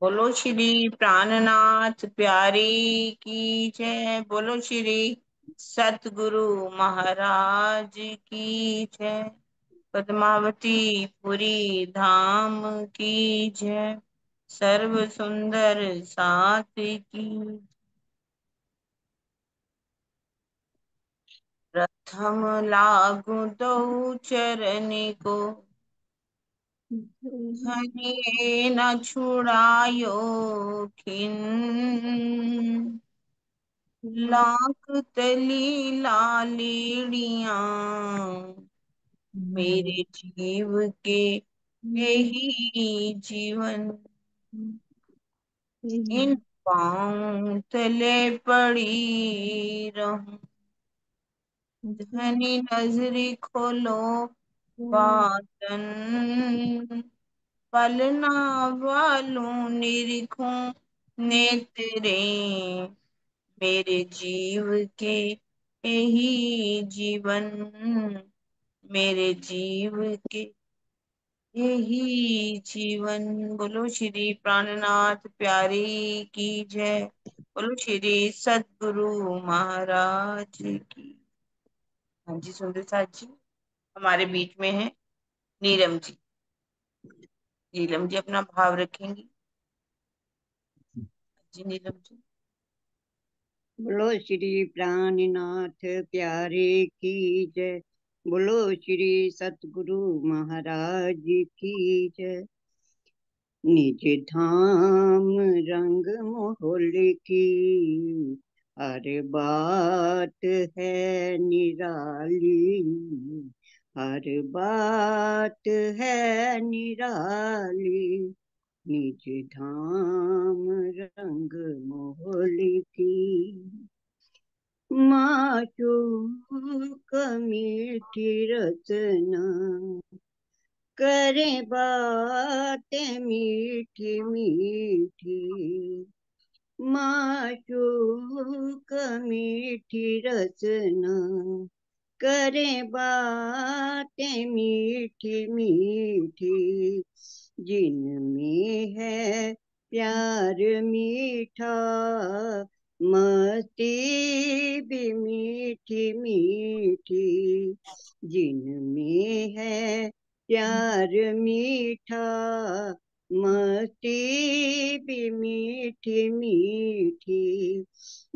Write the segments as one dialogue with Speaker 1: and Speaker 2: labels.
Speaker 1: बोलो श्री प्राणनाथ प्यारी की जय। बोलो श्री सतगुरु महाराज की जय। पद्मावती पुरी धाम की जय। सर्व सुंदर साथ की। प्रथम लागू दो चरण को, धनिये न छुड़ायो खिन। लाख तली लालिड़िया, मेरे जीव के यही जीवन। इन पाँव तले पड़ी रहूं, धनी नजरी खोलो बातन। पलना वालों निरीखों नेत्रे, मेरे जीव के यही जीवन। मेरे जीव के यही जीवन। बोलो श्री प्राणनाथ प्यारी की जय। बोलो श्री सतगुरु महाराज की। हाँ जी सुंदर साथ जी हमारे बीच में है। नीलम जी, नीलम जी अपना भाव रखेंगी। जी नीलम जी।
Speaker 2: बोलो श्री प्राणनाथ प्यारे की जय। बोलो श्री सतगुरु महाराज की जय। निज धाम रंग मोहल की हर बात है निराली। हर बात है निराली। निज धाम रंग मोहल की माशूक मीठी रचना। करे बातें मीठी मीठी। माशूक मीठी रचना। करे बातें मीठी मीठी। जिनमें है प्यार मीठा, मस्ती भी मीठी मीठी। जिनमें है प्यार मीठा, मस्ती भी मीठी मीठी।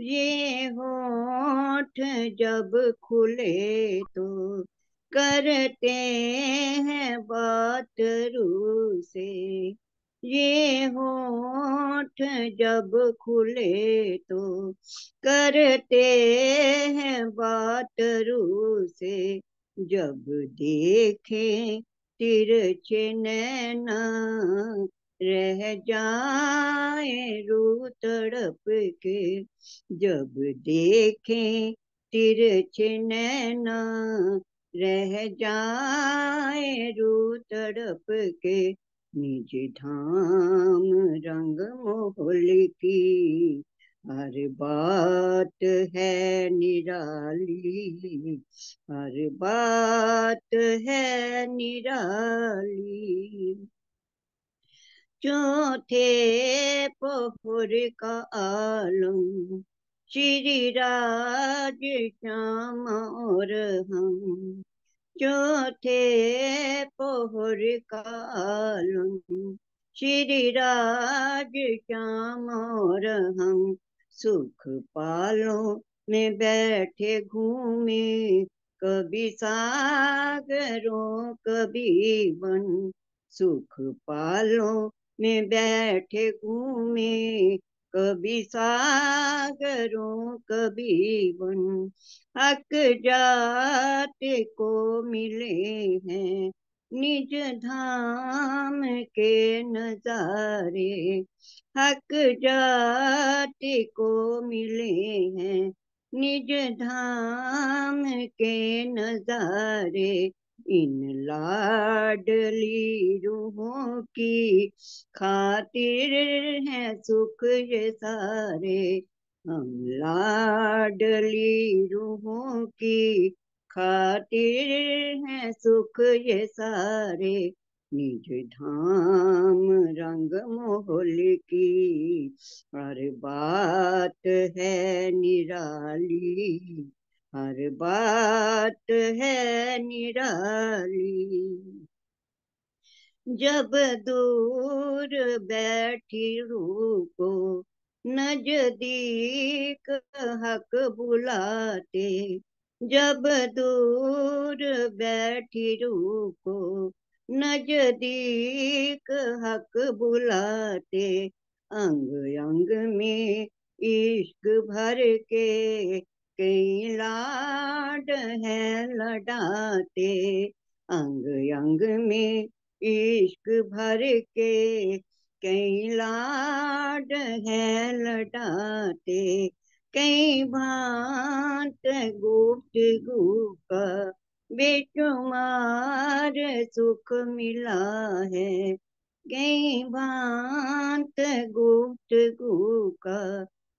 Speaker 2: ये होठ जब खुले तो करते हैं बात रूह से। ये होठ जब खुले तो करते हैं बात रूह से। जब देखें तिरछे नैना, रह जाए रूह तड़प के। जब देखें तिरछे नैना, रह जाए रूह तड़प के। निज धाम रंग मोहल की हर बात है निराली। हर बात है निराली। चौथे पहर का आलम श्री राज श्याम और हम। चौथे पहर का आलम श्री राज श्याम और हम। सुख पालों में बैठे घूमे, कभी सागरों कभी वन। सुख पालों में बैठे घूमे, कभी सागरों कभी वन। हक जात को मिले हैं निज धाम के नजारे। हक जाति को मिले हैं निज धाम के नजारे। इन लाडली रूहों की खातिर है सुख ये सारे। हम लाडली रूहों की खातिर है सुख ये सारे। निज धाम रंग मोहल की हर बात है निराली, हर बात है निराली। जब दूर बैठी रूह को नजदीक हक बुलाते, जब दूर बैठी रूह को नजदीक हक बुलाते, अंग अंग में इश्क भर के कई लाड हैं लडाते, अंग अंग में इश्क भर के कई लाड हैं लटाते, कई भांत गुफ्तगू का बेशुमार सुख मिला है, कई भांत गुफ्तगू का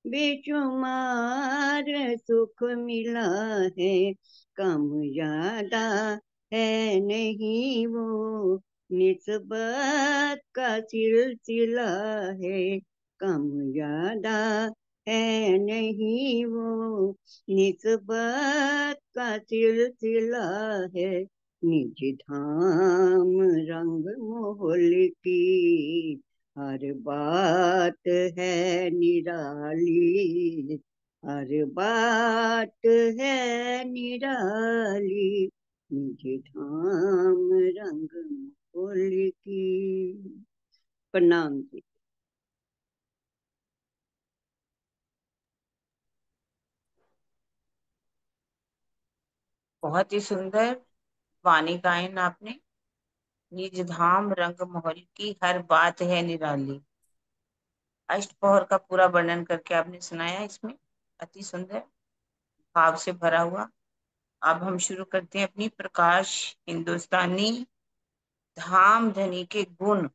Speaker 2: बेशुमार सुख मिला है। कम ज्यादा है नहीं वो निस्बत का सिलसिला है, कम ज्यादा है नहीं वो निस्बत का सिलसिला है। निज धाम रंग मोहल की हर बात है निराली, हर बात है निराली। निज धाम रंग मोहल की। प्रणाम जी।
Speaker 1: बहुत ही सुंदर वाणी गायन आपने। निज धाम रंग महल की हर बात है निराली। अष्टपहर का पूरा वर्णन करके आपने सुनाया इसमें, अति सुंदर, भाव से भरा हुआ। अब हम शुरू करते हैं अपनी प्रकाश हिंदुस्तानी। धाम धनी के गुण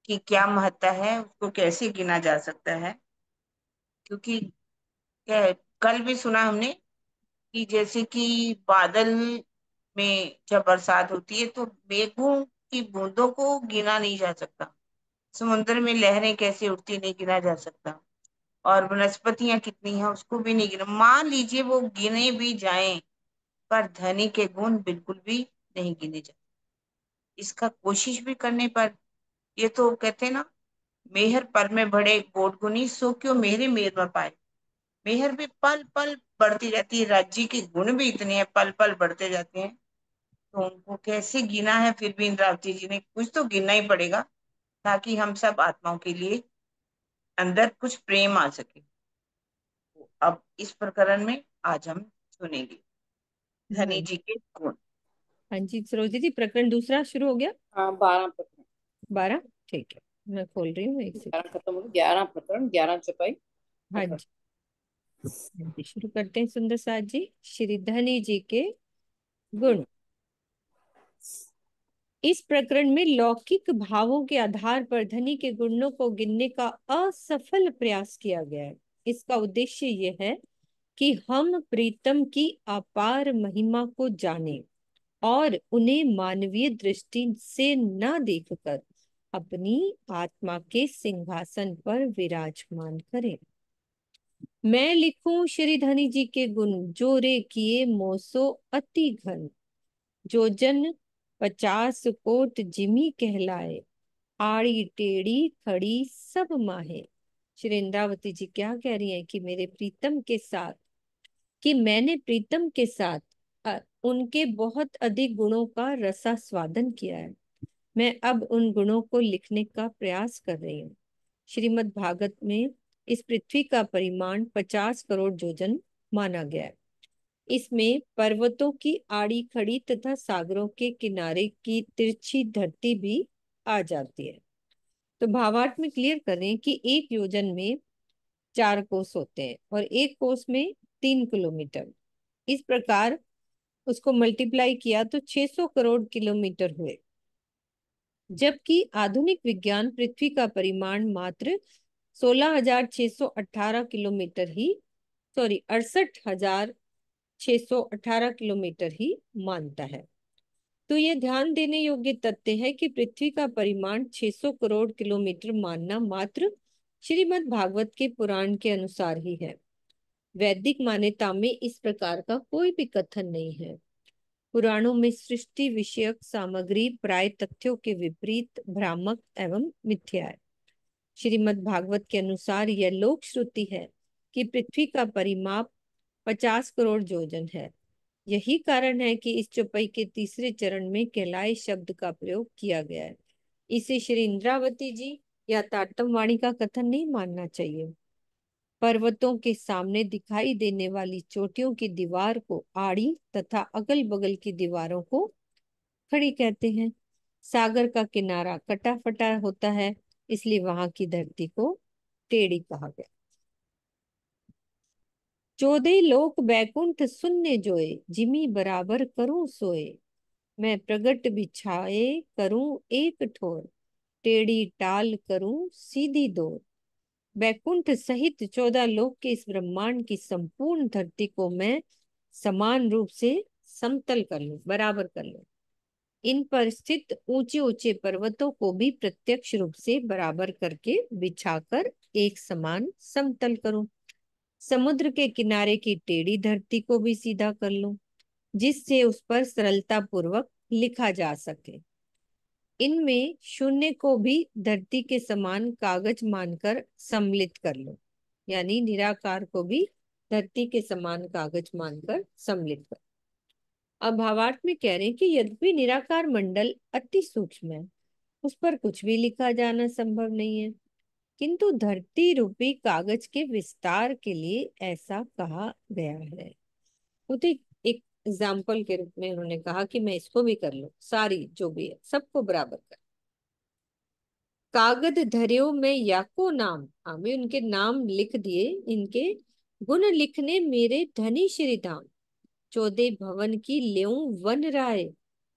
Speaker 1: की क्या महत्ता है, उसको कैसे गिना जा सकता है। क्योंकि कल भी सुना हमने कि जैसे कि बादल में जब बरसात होती है तो मेघों की बूंदों को गिना नहीं जा सकता। समुद्र में लहरें कैसे उठती नहीं गिना जा सकता। और वनस्पतियां कितनी हैं उसको भी नहीं गिना, मान लीजिए वो गिने भी जाएं, पर धनी के गुण बिल्कुल भी नहीं गिने जाते। इसका कोशिश भी करने पर, ये तो कहते हैं ना, मेहर पर में बढ़े गोड गुनी सो क्यों मेरे मेर में पाए। मेहर भी पल पल बढ़ती जाती है, राज्य के गुण भी इतने हैं, पल पल बढ़ते जाते हैं। तो उनको कैसे गिना है, फिर भी इंद्रावती जी ने कुछ तो गिनना ही पड़ेगा, ताकि हम सब आत्माओं के लिए अंदर कुछ प्रेम आ सके। तो अब इस प्रकरण में आज हम सुनेंगे
Speaker 2: हाँ
Speaker 1: धनी जी के गुण।
Speaker 2: हाँ जी सरोजी जी, प्रकरण दूसरा शुरू हो गया।
Speaker 1: हाँ, 12 प्रकरण।
Speaker 2: 12। ठीक है, मैं खोल रही हूँ, एक सेकंड।
Speaker 1: 11 खत्म हो गए, 11 प्रकरण, 11 चपाई।
Speaker 2: हाँ जी। हाँ जी, शुरू करते हैं सुंदर साथ जी। श्री धनी जी के गुण। इस प्रकरण में लौकिक भावों के आधार पर धनी के गुणों को गिनने का असफल प्रयास किया गया है। इसका उद्देश्य यह है कि हम प्रीतम की अपार महिमा को जानें और उन्हें मानवीय दृष्टि से न देखकर अपनी आत्मा के सिंहासन पर विराजमान करें। मैं लिखूं श्री धनी जी के गुण, जो रे किए मोसो अति घन, जो जन 50 कोट जिमी कहलाए, आड़ी टेढ़ी खड़ी सब माहे। श्री इंद्रावती जी क्या कह रही हैं कि मेरे प्रीतम के साथ, कि मैंने प्रीतम के साथ उनके बहुत अधिक गुणों का रसास्वादन किया है। मैं अब उन गुणों को लिखने का प्रयास कर रही हूँ। श्रीमद् भागवत में इस पृथ्वी का परिमाण 50 करोड़ योजन माना गया है। इसमें पर्वतों की आड़ी खड़ी तथा सागरों के किनारे की तिरछी धरती भी आ जाती है। तो भावार्थ में क्लियर करें कि एक योजन में 4 कोस होते हैं और एक कोस में 3 किलोमीटर। इस प्रकार उसको मल्टीप्लाई किया तो 600 करोड़ किलोमीटर हुए। जबकि आधुनिक विज्ञान पृथ्वी का परिमाण मात्र 16,618 किलोमीटर ही, सॉरी 68,618 किलोमीटर ही मानता है। तो ये ध्यान देने योग्य तथ्य है कि पृथ्वी का परिमाण 600 करोड़ किलोमीटर मानना मात्र श्रीमद् भागवत के पुराण के अनुसार ही है। वैदिक मान्यता में इस प्रकार का कोई भी कथन नहीं है। पुराणों में सृष्टि विषयक सामग्री प्राय तथ्यों के विपरीत भ्रामक एवं मिथ्या है। श्रीमद् भागवत के अनुसार यह लोक श्रुति है कि पृथ्वी का परिमाप 50 करोड़ योजन है। यही कारण है कि इस चौपाई के तीसरे चरण में कैलाय शब्द का प्रयोग किया गया है। इसे श्री इंद्रावती जी या तारतम वाणी का कथन नहीं मानना चाहिए। पर्वतों के सामने दिखाई देने वाली चोटियों की दीवार को आड़ी तथा अगल बगल की दीवारों को खड़ी कहते हैं। सागर का किनारा कटा फटा होता है, इसलिए वहां की धरती को टेढ़ी कहा गया। 14 लोक बैकुंठ शून्य जोए, जिमी बराबर करूं सोए। मैं प्रगट बिछाए करूं एक ठोर, टेढ़ी टाल करूं सीधी दो। बैकुंठ सहित 14 लोक के इस ब्रह्मांड की संपूर्ण धरती को मैं समान रूप से समतल कर लूं, बराबर कर लूं। इन पर स्थित ऊंचे ऊंचे पर्वतों को भी प्रत्यक्ष रूप से बराबर करके बिछाकर एक समान समतल करूं। समुद्र के किनारे की टेढ़ी धरती को भी सीधा कर लूं, जिससे उस पर सरलता पूर्वक लिखा जा सके। इनमें शून्य को भी धरती के समान कागज मानकर सम्मिलित कर लो, यानी निराकार को भी धरती के समान कागज मानकर सम्मिलित कर। अब भावार्थ में कह रहे हैं कि यद्यपि निराकार मंडल अति सूक्ष्म है, उस पर कुछ भी लिखा जाना संभव नहीं है, किंतु धरती रूपी कागज के विस्तार के लिए ऐसा कहा गया है। वो तो एक एग्जाम्पल के रूप में उन्होंने कहा कि मैं इसको भी कर लूं, सारी जो भी है सबको बराबर कर। कागद धर्यो में याको नाम, हमें उनके नाम लिख दिए, इनके गुण लिखने मेरे धनी श्री धाम। 14 भवन की ल्यों वन राय,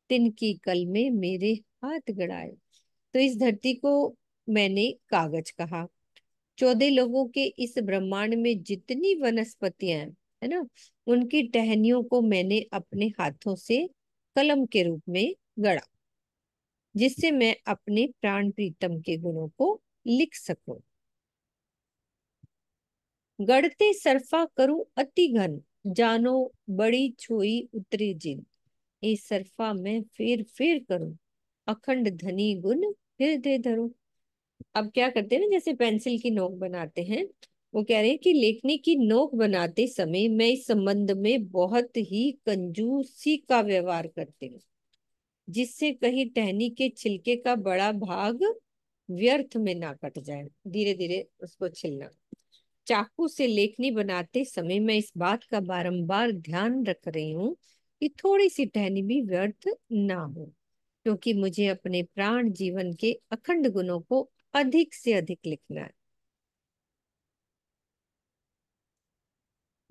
Speaker 2: तिनकी कल में मेरे हाथ गड़ाए। तो इस धरती को मैंने कागज कहा। 14 लोगों के इस ब्रह्मांड में जितनी वनस्पतियां हैं, है ना, उनकी टहनियों को मैंने अपने हाथों से कलम के रूप में गढ़ा, जिससे मैं अपने प्राण प्रीतम के गुणों को लिख सकूं। गढ़ते सरफा करूं अति घन, जानो बड़ी छुई उतरी जिन। ए सरफा मैं फेर फेर करूं, अखंड धनी गुण हृदय धरूं। अब क्या करते हैं ना, जैसे पेंसिल की नोक बनाते हैं, वो कह रहे हैं कि लेखनी की नोक बनाते समय मैं इस संबंध में बहुत ही कंजूसी का व्यवहार करती हूँ, जिससे कहीं टहनी के छिलके का बड़ा भाग व्यर्थ में ना कट जाए। धीरे धीरे उसको छिलना। चाकू से लेखनी बनाते समय मैं इस बात का बारंबार ध्यान रख रही हूँ कि थोड़ी सी टहनी भी व्यर्थ ना हो, क्योंकि मुझे अपने प्राण जीवन के अखंड गुणों को अधिक से अधिक लिखना है।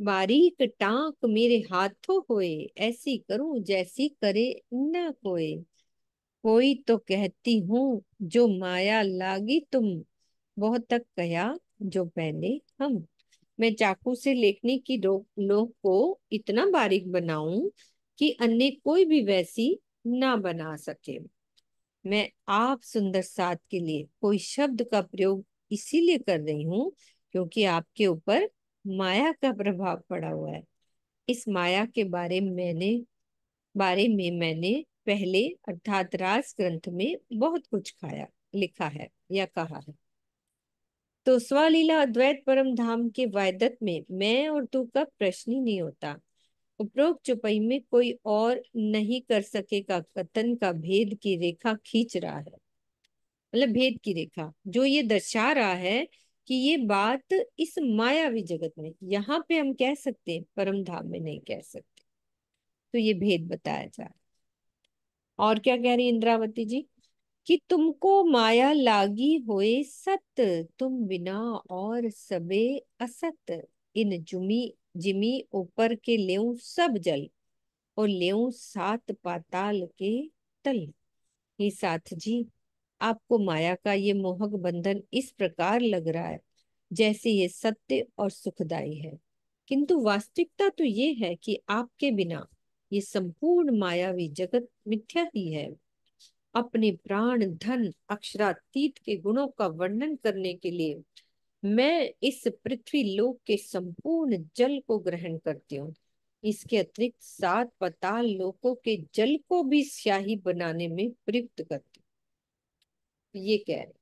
Speaker 2: बारीक टांक मेरे हाथों होए, ऐसी करूं जैसी करे ना कोई। कोई तो कहती हूँ जो माया लागी तुम, बहुत तक कया जो पहले हम। मैं चाकू से लेखनी की नोक को इतना बारीक बनाऊं कि अन्य कोई भी वैसी ना बना सके। मैं आप सुंदर साथ के लिए कोई शब्द का प्रयोग इसीलिए कर रही हूँ क्योंकि आपके ऊपर माया का प्रभाव पड़ा हुआ है। इस माया के बारे में मैंने पहले अर्थात रास ग्रंथ में बहुत कुछ खाया लिखा है या कहा है। तो स्वलीला अद्वैत परम धाम के वायदत में मैं और तू का प्रश्न ही नहीं होता। उपरोक्त चौपाई में कोई और नहीं कर सकेगा कथन का भेद की रेखा खींच रहा है, मतलब भेद की रेखा जो ये दर्शा रहा है कि ये बात इस मायावी जगत में, यहाँ पे हम कह सकते हैं, परम धाम में नहीं कह सकते। तो ये भेद बताया जा रहा है। और क्या कह रही इंद्रावती जी कि तुमको माया लागी होए सत, तुम बिना और सबे असत। इन जुमी जिमी ऊपर के लेऊ सब जल, और लेऊ सात पाताल के तल। हे साथ जी, आपको माया का ये मोहक बंधन इस प्रकार लग रहा है जैसे ये सत्य और सुखदाई है, किंतु वास्तविकता तो ये है कि आपके बिना ये संपूर्ण मायावी जगत मिथ्या ही है। अपने प्राण धन अक्षरातीत के गुणों का वर्णन करने के लिए मैं इस पृथ्वी लोक के संपूर्ण जल को ग्रहण करती हूँ। इसके अतिरिक्त सात पाताल लोकों के जल को भी स्याही बनाने में प्रयुक्त करती हूँ। ये कह रहे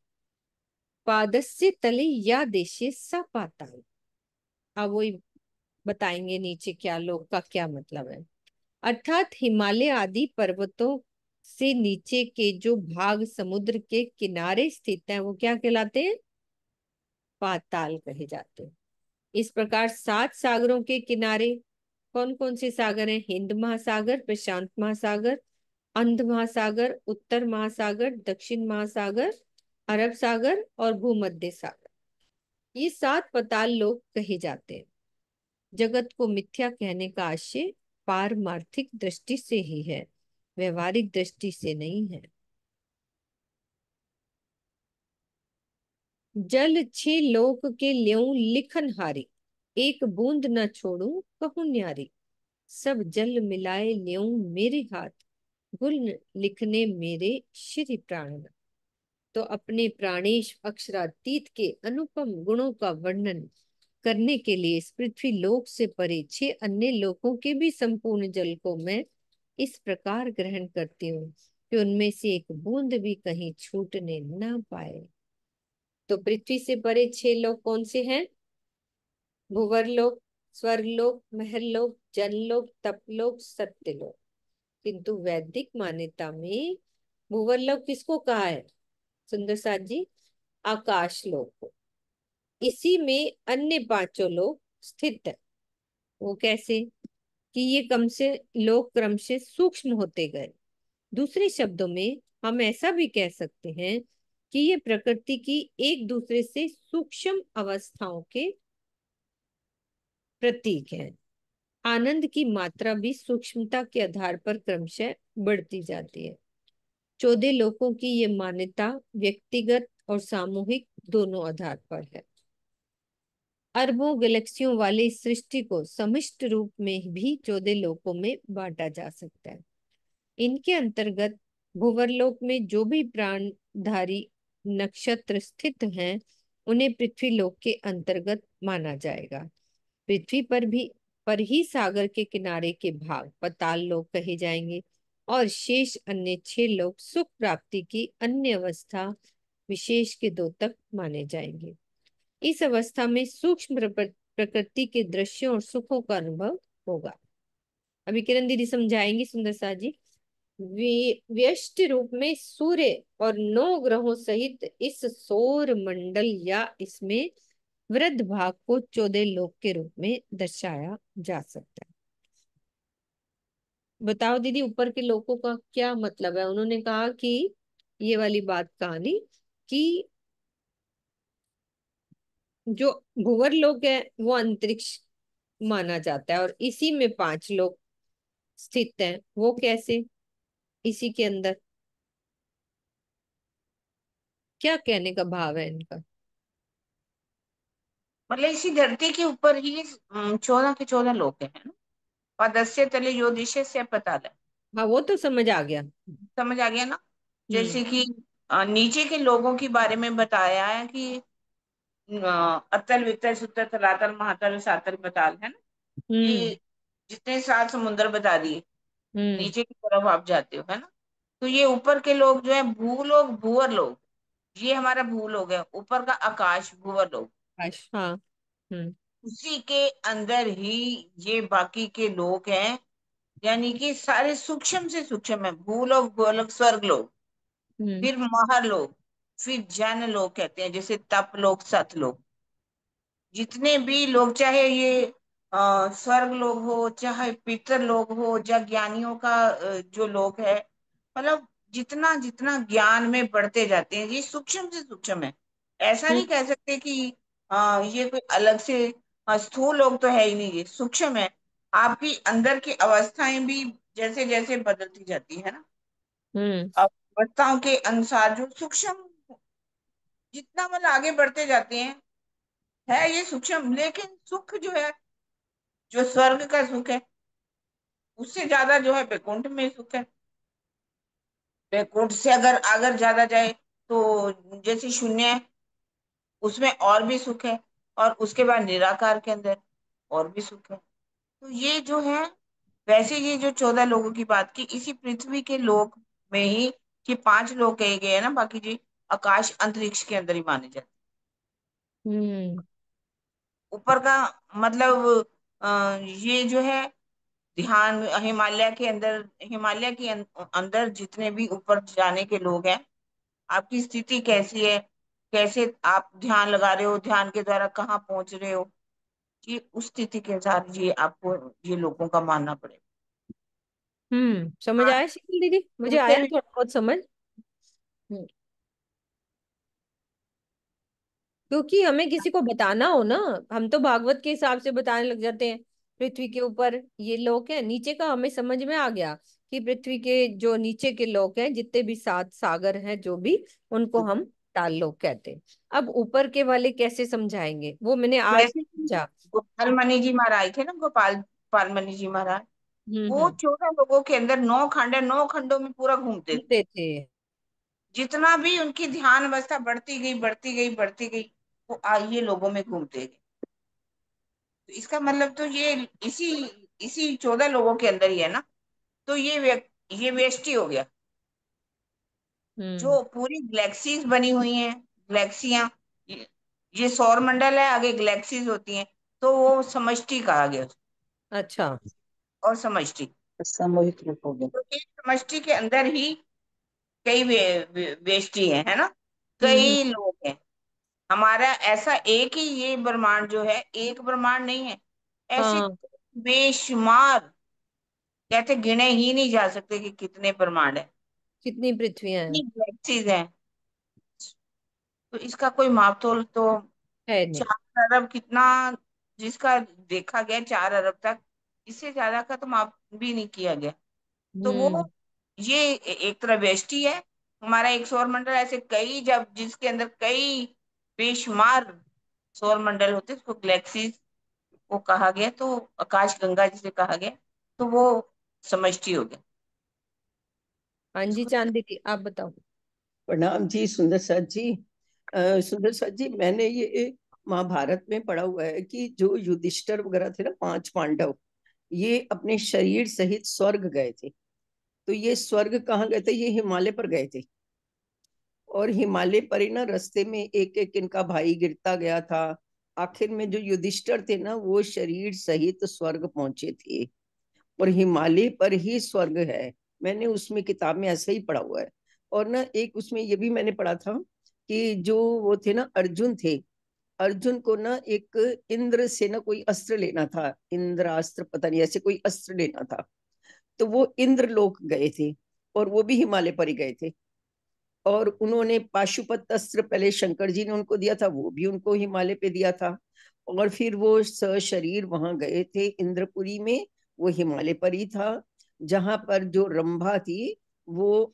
Speaker 2: पादस्य तले या देशे सा पाताल। अब वही बताएंगे नीचे क्या लोक का क्या मतलब है। अर्थात हिमालय आदि पर्वतों से नीचे के जो भाग समुद्र के किनारे स्थित हैं वो क्या कहलाते हैं? पाताल कहे जाते हैं। इस प्रकार सात सागरों के किनारे कौन कौन से सागर हैं? हिंद महासागर, प्रशांत महासागर, अंध महासागर, उत्तर महासागर, दक्षिण महासागर, अरब सागर और भूमध्य सागर। ये सात पाताल लोक कहे जाते हैं। जगत को मिथ्या कहने का आशय पारमार्थिक दृष्टि से ही है, व्यवहारिक दृष्टि से नहीं है। जल छे लोक के ल्यों लिखन हारी, एक बूंद न छोड़ू कहूं न्यारी। सब जल मिलाए ल्यों मेरे हाथ, गुण लिखने मेरे श्री प्राण। तो अपने प्राणेश अक्षरातीत के अनुपम गुणों का वर्णन करने के लिए इस पृथ्वी लोक से परे छह अन्य लोकों के भी संपूर्ण जल को मैं इस प्रकार ग्रहण करती हूँ कि उनमें से एक बूंद भी कहीं छूटने ना पाए। तो पृथ्वी से परे छह लोक कौन से हैं? भूवरलोक, स्वर्गलोक, महरलोक, जनलोक, तपलोक, सत्यलोक। किंतु वैदिक मान्यता में भूवरलोक किसको कहा है सुंदर साथ जी? आकाश लोक को। इसी में अन्य पांचों लोक स्थित है। वो कैसे? कि ये कम से लोक क्रम से सूक्ष्म होते गए। दूसरे शब्दों में हम ऐसा भी कह सकते हैं कि ये प्रकृति की एक दूसरे से सूक्ष्म अवस्थाओं के प्रतीक हैं। आनंद की मात्रा भी सूक्ष्मता के आधार पर क्रमशः बढ़ती जाती है। 14 लोकों की ये मान्यता व्यक्तिगत और सामूहिक दोनों आधार पर है। अरबों गैलेक्सियों वाली इस सृष्टि को समष्ट रूप में भी 14 लोकों में बांटा जा सकता है। इनके अंतर्गत भूवरलोक में जो भी प्राणधारी नक्षत्र स्थित हैं उन्हें पृथ्वी लोक के अंतर्गत माना जाएगा। पृथ्वी पर ही सागर के किनारे के भाग पाताल लोक कहे जाएंगे और शेष अन्य 6 लोक सुख प्राप्ति की अन्य अवस्था विशेष के 2 तक माने जाएंगे। इस अवस्था में सूक्ष्म प्रकृति के दृश्यों और सुखों का अनुभव होगा। अभी किरण दीदी समझाएंगी सुंदर सा जी। व्यष्ट रूप में सूर्य और 9 ग्रहों सहित इस सौर मंडल या इसमें वृद्ध भाग को 14 लोक के रूप में दर्शाया जा सकता है। बताओ दीदी ऊपर के लोकों का क्या मतलब है? उन्होंने कहा कि ये वाली बात कहानी कि जो भूवर लोक है वो अंतरिक्ष माना जाता है और इसी में 5 लोक स्थित हैं। वो कैसे? इसी के अंदर क्या कहने का भाव है इनका?
Speaker 1: मतलब इसी धरती के ऊपर ही 14 के 14 लोग हैं, है ना। पदस्य तले यो दिशे से पता है।
Speaker 2: हाँ वो तो समझ आ गया।
Speaker 1: समझ आ गया ना।
Speaker 2: हम्म।
Speaker 1: जैसे कि नीचे के लोगों के बारे में बताया है कि अतल वितल सुतल तलातल महातल सातल पताल, है ना।
Speaker 2: हम्म।
Speaker 1: ये जितने 7 समुंदर बता दिए,
Speaker 2: हम्म।
Speaker 1: नीचे की तरफ आप जाते हो, है ना। तो ये ऊपर के लोग जो है भूलोक भूवर लोग, ये हमारा भूलोक है, ऊपर का आकाश भूवर लोग।
Speaker 2: हाँ। हम्म।
Speaker 1: उसी के अंदर ही ये बाकी के लोग हैं, यानी कि सारे सूक्ष्म से सूक्ष्म है। भूलोक भूलोक स्वर्ग लोग,
Speaker 2: हम्म।
Speaker 1: फिर महरलोक, फिर जन लोग कहते हैं, जैसे तप लोग सत लोग। जितने भी लोग, चाहे ये स्वर्ग लोग हो, चाहे पितर लोग हो, या ज्ञानियों का जो लोग है, मतलब जितना जितना ज्ञान में बढ़ते जाते हैं, ये सूक्ष्म से सूक्ष्म है। ऐसा
Speaker 2: हम्म।
Speaker 1: नहीं कह सकते कि ये कोई अलग से स्थूल लोग तो है ही नहीं, ये सूक्ष्म है। आपकी अंदर की अवस्थाएं भी जैसे जैसे बदलती जाती है ना,
Speaker 2: हम्म।
Speaker 1: अवस्थाओं के अनुसार जो सूक्ष्म, जितना मतलब आगे बढ़ते जाते हैं, है ये सूक्ष्म। लेकिन सुख जो है, जो स्वर्ग का सुख है, उससे ज्यादा जो है बैकुंठ में सुख है। बैकुंठ से अगर अगर ज्यादा जाए तो जैसे शून्य है, उसमें और भी सुख है। और उसके बाद निराकार के अंदर और भी सुख है। तो ये जो है, वैसे ये जो 14 लोगों की बात की, इसी पृथ्वी के लोक में ही कि 5 लोग कहे गए हैं ना, बाकी जी आकाश अंतरिक्ष के अंदर ही माने जाते
Speaker 2: हम्म।
Speaker 1: हैं। ऊपर का मतलब ये जो है ध्यान हिमालय के अंदर, हिमालय के अंदर जितने भी ऊपर जाने के लोग हैं, आपकी स्थिति कैसी है, कैसे आप ध्यान लगा रहे हो, ध्यान के द्वारा कहाँ पहुंच रहे हो, ये उस स्थिति के अनुसार ये आपको ये लोगों का मानना पड़ेगा।
Speaker 2: समझ
Speaker 1: हाँ,
Speaker 2: आया शीतल दीदी, मुझे
Speaker 1: उनसे
Speaker 2: आया
Speaker 1: भी।
Speaker 2: थोड़ा बहुत समझ। हम्म, क्योंकि हमें किसी को बताना हो ना, हम तो भागवत के हिसाब से बताने लग जाते हैं। पृथ्वी के ऊपर ये लोक है, नीचे का हमें समझ में आ गया कि पृथ्वी के जो नीचे के लोक हैं, जितने भी 7 सागर हैं जो भी, उनको हम ताल लोक कहते हैं। अब ऊपर के वाले कैसे समझाएंगे, वो मैंने आज
Speaker 1: जैसे कि
Speaker 2: समझा।
Speaker 1: गोपाल मणि जी महाराज थे ना, गोपाल गोपाल मणि जी महाराज, वो
Speaker 2: हम्म।
Speaker 1: 14 लोगों के अंदर 9 खंड है, 9 खंडों में पूरा घूमते थे।
Speaker 2: होते थे।
Speaker 1: जितना भी उनकी ध्यान अवस्था बढ़ती गई बढ़ती गई बढ़ती गई, वो ये लोगों में घूमते गए। तो इसका मतलब तो ये इसी इसी 14 लोगों के अंदर ही है ना। तो ये व्यष्टि हो गया।
Speaker 2: हम्म।
Speaker 1: जो पूरी गैलेक्सीज बनी हुई हैं, गैलेक्सियां, ये, ये सौर मंडल है, आगे गैलेक्सीज होती हैं, तो वो समष्टि कहा गया उसको।
Speaker 2: अच्छा।
Speaker 1: और समष्टि, सामूहिक रूप हो गया। तो एक समष्टि के अंदर ही कई व्यष्टि है ना,
Speaker 2: हम्म।
Speaker 1: कई लोग हैं। हमारा ऐसा एक ही ये ब्रह्मांड जो है, एक ब्रह्मांड नहीं है, ऐसे
Speaker 2: हाँ।
Speaker 1: बेशुमार, कहते गिने ही नहीं जा सकते कि कितने ब्रह्मांड है,
Speaker 2: कितनी पृथ्वियां
Speaker 1: कितनी
Speaker 2: हैं।
Speaker 1: गैलेक्सीज हैं। तो इसका कोई मापतोल तो
Speaker 2: है नहीं।
Speaker 1: 4 अरब कितना, जिसका देखा गया 4 अरब तक, इससे ज्यादा का तो माप भी नहीं किया गया। तो वो
Speaker 2: हम्म।
Speaker 1: ये एक तरह व्यष्टि है। हमारा एक सौर मंडल ऐसे कई, जब जिसके अंदर कई बेशुमार सौर मंडल होते, उसको गैलेक्सीज को कहा गया, तो आकाश गंगा जिसे कहा गया, तो वो समष्टि हो गया
Speaker 2: हाँ जी,
Speaker 1: उसको।
Speaker 2: चांद दीदी आप बताओ।
Speaker 3: प्रणाम जी सुंदर सर जी। सुंदर सर जी, मैंने ये महाभारत में पढ़ा हुआ है कि जो युधिष्ठिर वगैरह थे ना, 5 पांडव, ये अपने शरीर सहित स्वर्ग गए थे। तो ये स्वर्ग कहाँ गए थे? ये हिमालय पर गए थे। और हिमालय पर ही ना रास्ते में एक एक इनका भाई गिरता गया था। आखिर में जो युधिष्ठिर थे ना, वो शरीर सहित स्वर्ग पहुंचे थे। और हिमालय पर ही स्वर्ग है। मैंने उसमें किताब में ऐसा ही पढ़ा हुआ है। और ना एक उसमें ये भी मैंने पढ़ा था कि जो वो थे ना, अर्जुन थे। अर्जुन को ना एक इंद्र से ना कोई अस्त्र लेना था, इंद्रास्त्र पता नहीं, ऐसे कोई अस्त्र लेना था। तो वो इंद्र लोक गए थे, और वो भी हिमालय पर ही गए थे। और उन्होंने पाशुपत अस्त्र पहले शंकर जी ने उनको दिया था, वो भी उनको हिमालय पे दिया था। और फिर वो सशरीर वहां गए थे इंद्रपुरी में। वो हिमालय पर ही था, जहां पर जो रंभा थी, वो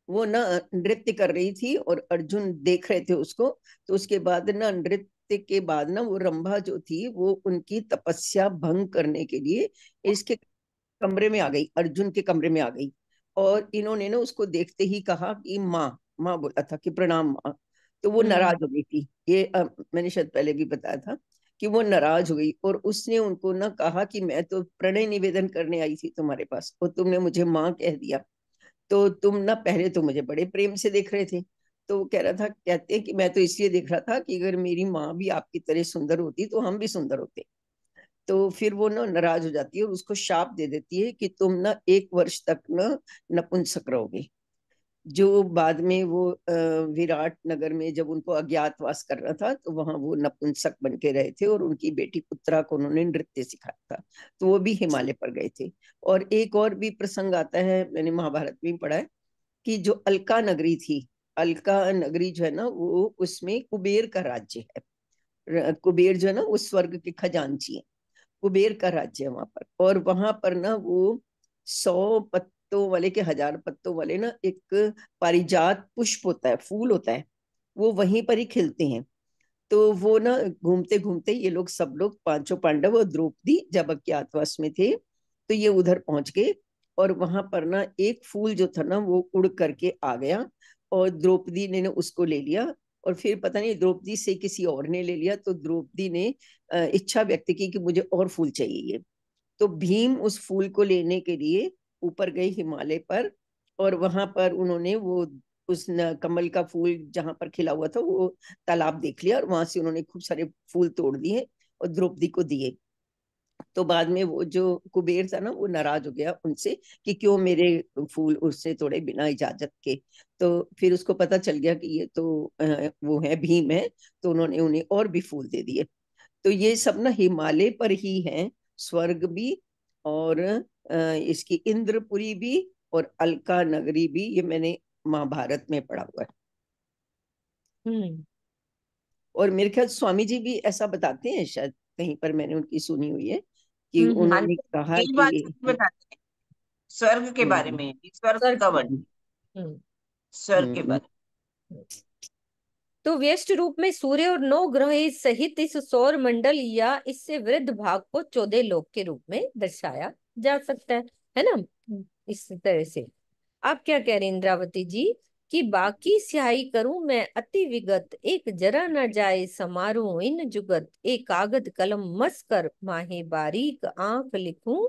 Speaker 3: वो ना नृत्य कर रही थी और अर्जुन देख रहे थे उसको। तो उसके बाद ना, नृत्य के बाद ना, वो रंभा जो थी वो उनकी तपस्या भंग करने के लिए इसके कमरे में आ गई, अर्जुन के कमरे में आ गई। और इन्होंने ना उसको देखते ही कहा कि माँ, माँ बोला था कि प्रणाम माँ। तो वो
Speaker 2: हम्म।
Speaker 3: नाराज हो गई थी। ये मैंने शायद पहले भी बताया था कि वो नाराज हो गई, और उसने उनको ना कहा कि मैं तो प्रणय निवेदन करने आई थी तुम्हारे पास, और तुमने मुझे माँ कह दिया। तो तुम ना पहले तो मुझे बड़े प्रेम से देख रहे थे। तो वो कह रहा था, कहते हैं कि मैं तो इसलिए देख रहा था कि अगर मेरी माँ भी आपकी तरह सुंदर होती तो हम भी सुंदर होते। तो फिर वो ना नाराज हो जाती है और उसको शाप दे देती है कि तुम ना 1 वर्ष तक ना नपुंसक रहोगे। जो बाद में वो विराट नगर में जब उनको अज्ञातवास कर रहा था, तो वहां वो नपुंसक बन के रहे थे, और उनकी बेटी उत्तरा को उन्होंने नृत्य सिखाया था। तो वो भी हिमालय पर गए थे। और एक और भी प्रसंग आता है, मैंने महाभारत में पढ़ा है, कि जो अलका नगरी थी, अलका नगरी जो है ना, वो उसमें कुबेर का राज्य है। कुबेर जो है ना, वो स्वर्ग के खजांची है। कुबेर का राज्य है वहां पर। और वहां पर ना वो 100 पत्तों वाले के 1000 पत्तों वाले ना एक पारिजात पुष्प होता है, फूल होता है, वो वहीं पर ही खिलते हैं। तो वो ना घूमते घूमते ये लोग, सब लोग, 5 पांडव और द्रौपदी जब अज्ञातवास में थे, तो ये उधर पहुंच गए, और वहां पर ना एक फूल जो था ना वो उड़ करके आ गया, और द्रौपदी ने उसको ले लिया। और फिर पता नहीं द्रौपदी से किसी और ने ले लिया, तो द्रौपदी ने इच्छा व्यक्त की कि मुझे और फूल चाहिए। तो भीम उस फूल को लेने के लिए ऊपर गए हिमालय पर, और वहां पर उन्होंने वो कमल का फूल जहां पर खिला हुआ था वो तालाब देख लिया, और वहां से उन्होंने खूब सारे फूल तोड़ दिए और द्रौपदी को दिए। तो बाद में वो जो कुबेर था ना वो नाराज हो गया उनसे कि क्यों मेरे फूल उससे तोड़े बिना इजाजत के। तो फिर उसको पता चल गया कि ये तो वो है भीम है, तो उन्होंने उन्हें और भी फूल दे दिए। तो ये सब ना हिमालय पर ही है, स्वर्ग भी, और इसकी इंद्रपुरी भी, और अलका नगरी भी, ये मैंने महाभारत में पढ़ा हुआ है।
Speaker 2: हम्म।
Speaker 3: और मेरे ख्याल स्वामी जी भी ऐसा बताते हैं, शायद कहीं पर मैंने उनकी सुनी हुई है कि
Speaker 1: हाँ
Speaker 3: उन्होंने
Speaker 1: जी,
Speaker 3: कहा
Speaker 1: यही बात
Speaker 3: कि
Speaker 1: सही बताते हैं, स्वर्ग के बारे
Speaker 3: हम्म
Speaker 1: में, स्वर्ग
Speaker 2: स्वर्ग
Speaker 1: का
Speaker 2: की।
Speaker 1: वर्णन,
Speaker 2: हम्म।
Speaker 1: स्वर्ग के
Speaker 3: हम्म
Speaker 1: बारे
Speaker 2: तो व्यष्टि रूप में सूर्य और 9 ग्रह सहित इस सौर मंडल या इससे वृद्ध भाग को 14 लोक के रूप में दर्शाया जा सकता है ना। इस तरह से आप क्या कह रहे हैं इंद्रावती जी, कि बाकी स्याही करूं मैं अति विगत, एक जरा न जाए समारूं इन जुगत, एक कागद कलम मस कर माहे बारीक आंख लिखूं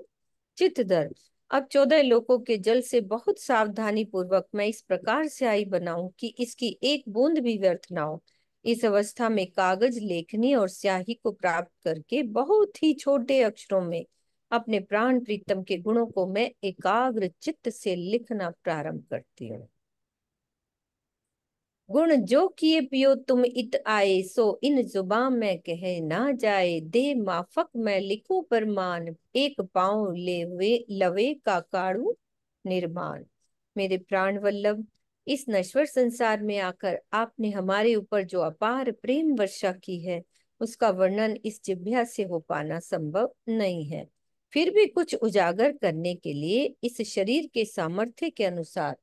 Speaker 2: चित दर। अब 14 लोकों के जल से बहुत सावधानी पूर्वक मैं इस प्रकार स्याही बनाऊं कि इसकी एक बूंद भी व्यर्थ ना हो। इस अवस्था में कागज लेखनी और स्याही को प्राप्त करके बहुत ही छोटे अक्षरों में अपने प्राण प्रीतम के गुणों को मैं एकाग्र चित्त से लिखना प्रारंभ करती हूँ। गुण जो किए पियो तुम इत आए, सो इन जुबां में कहे ना जाए, दे माफक मैं लिखूं परमान, एक पाँव लेवे लवे का काढ़ू निर्माण। मेरे प्राण वल्लभ, इस नश्वर संसार में आकर आपने हमारे ऊपर जो अपार प्रेम वर्षा की है उसका वर्णन इस जिह्वा से हो पाना संभव नहीं है। फिर भी कुछ उजागर करने के लिए इस शरीर के सामर्थ्य के अनुसार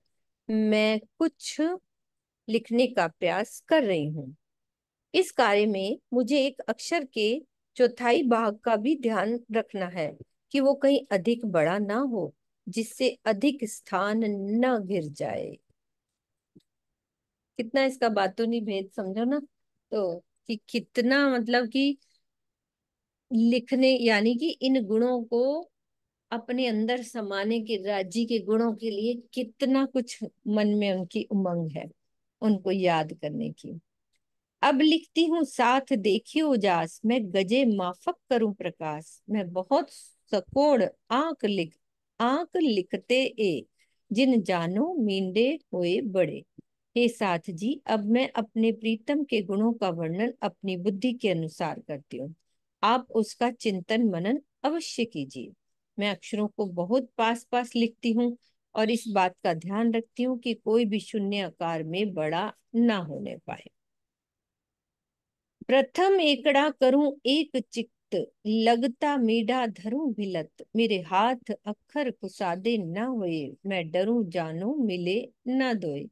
Speaker 2: मैं कुछ लिखने का प्रयास कर रही हूँ। इस कार्य में मुझे एक अक्षर के चौथाई भाग का भी ध्यान रखना है कि वो कहीं अधिक बड़ा ना हो, जिससे अधिक स्थान न घिर जाए। कितना इसका बातूनी भेद समझो ना। तो कि कितना मतलब कि लिखने यानी कि इन गुणों को अपने अंदर समाने के, राज्य के गुणों के लिए कितना कुछ मन में उनकी उमंग है उनको याद करने की। अब लिखती हूँ साथ देखियो उजास, मैं गजे माफक करूं प्रकाश, मैं बहुत सकोड़ आंक लिखते ए, जिन जानो मींडे हुए बड़े। हे साथ जी, अब मैं अपने प्रीतम के गुणों का वर्णन अपनी बुद्धि के अनुसार करती हूँ। आप उसका चिंतन मनन अवश्य कीजिए। मैं अक्षरों को बहुत पास पास लिखती हूँ और इस बात का ध्यान रखती हूँ कि कोई भी शून्य आकार में बड़ा ना होने पाए। प्रथम एकड़ा करूं एक चित्त, लगता मीढा धरूं भिलत, मेरे हाथ अक्षर कुसादे न होए, मैं डरूं जानू मिले न दोए।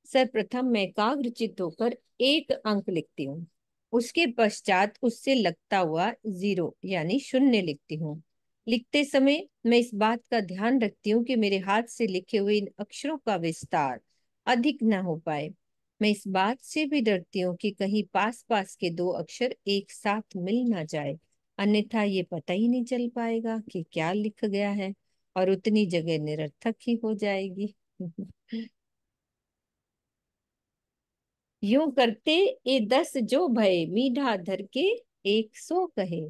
Speaker 2: सर्वप्रथम मैं एकाग्र चित्त होकर एक अंक लिखती हूँ, उसके पश्चात उससे लगता हुआ 0 यानी शून्य लिखती हूँ। लिखते समय मैं इस बात का ध्यान रखती हूँ कि मेरे हाथ से लिखे हुए इन अक्षरों का विस्तार अधिक न हो पाए। मैं इस बात से भी डरती हूँ कि कहीं पास पास के दो अक्षर एक साथ मिल ना जाए, अन्यथा ये पता ही नहीं चल पाएगा कि क्या लिख गया है और उतनी जगह निरर्थक ही हो जाएगी। यूं करते ए 10 जो भय, मीठा धर के 100 कहे,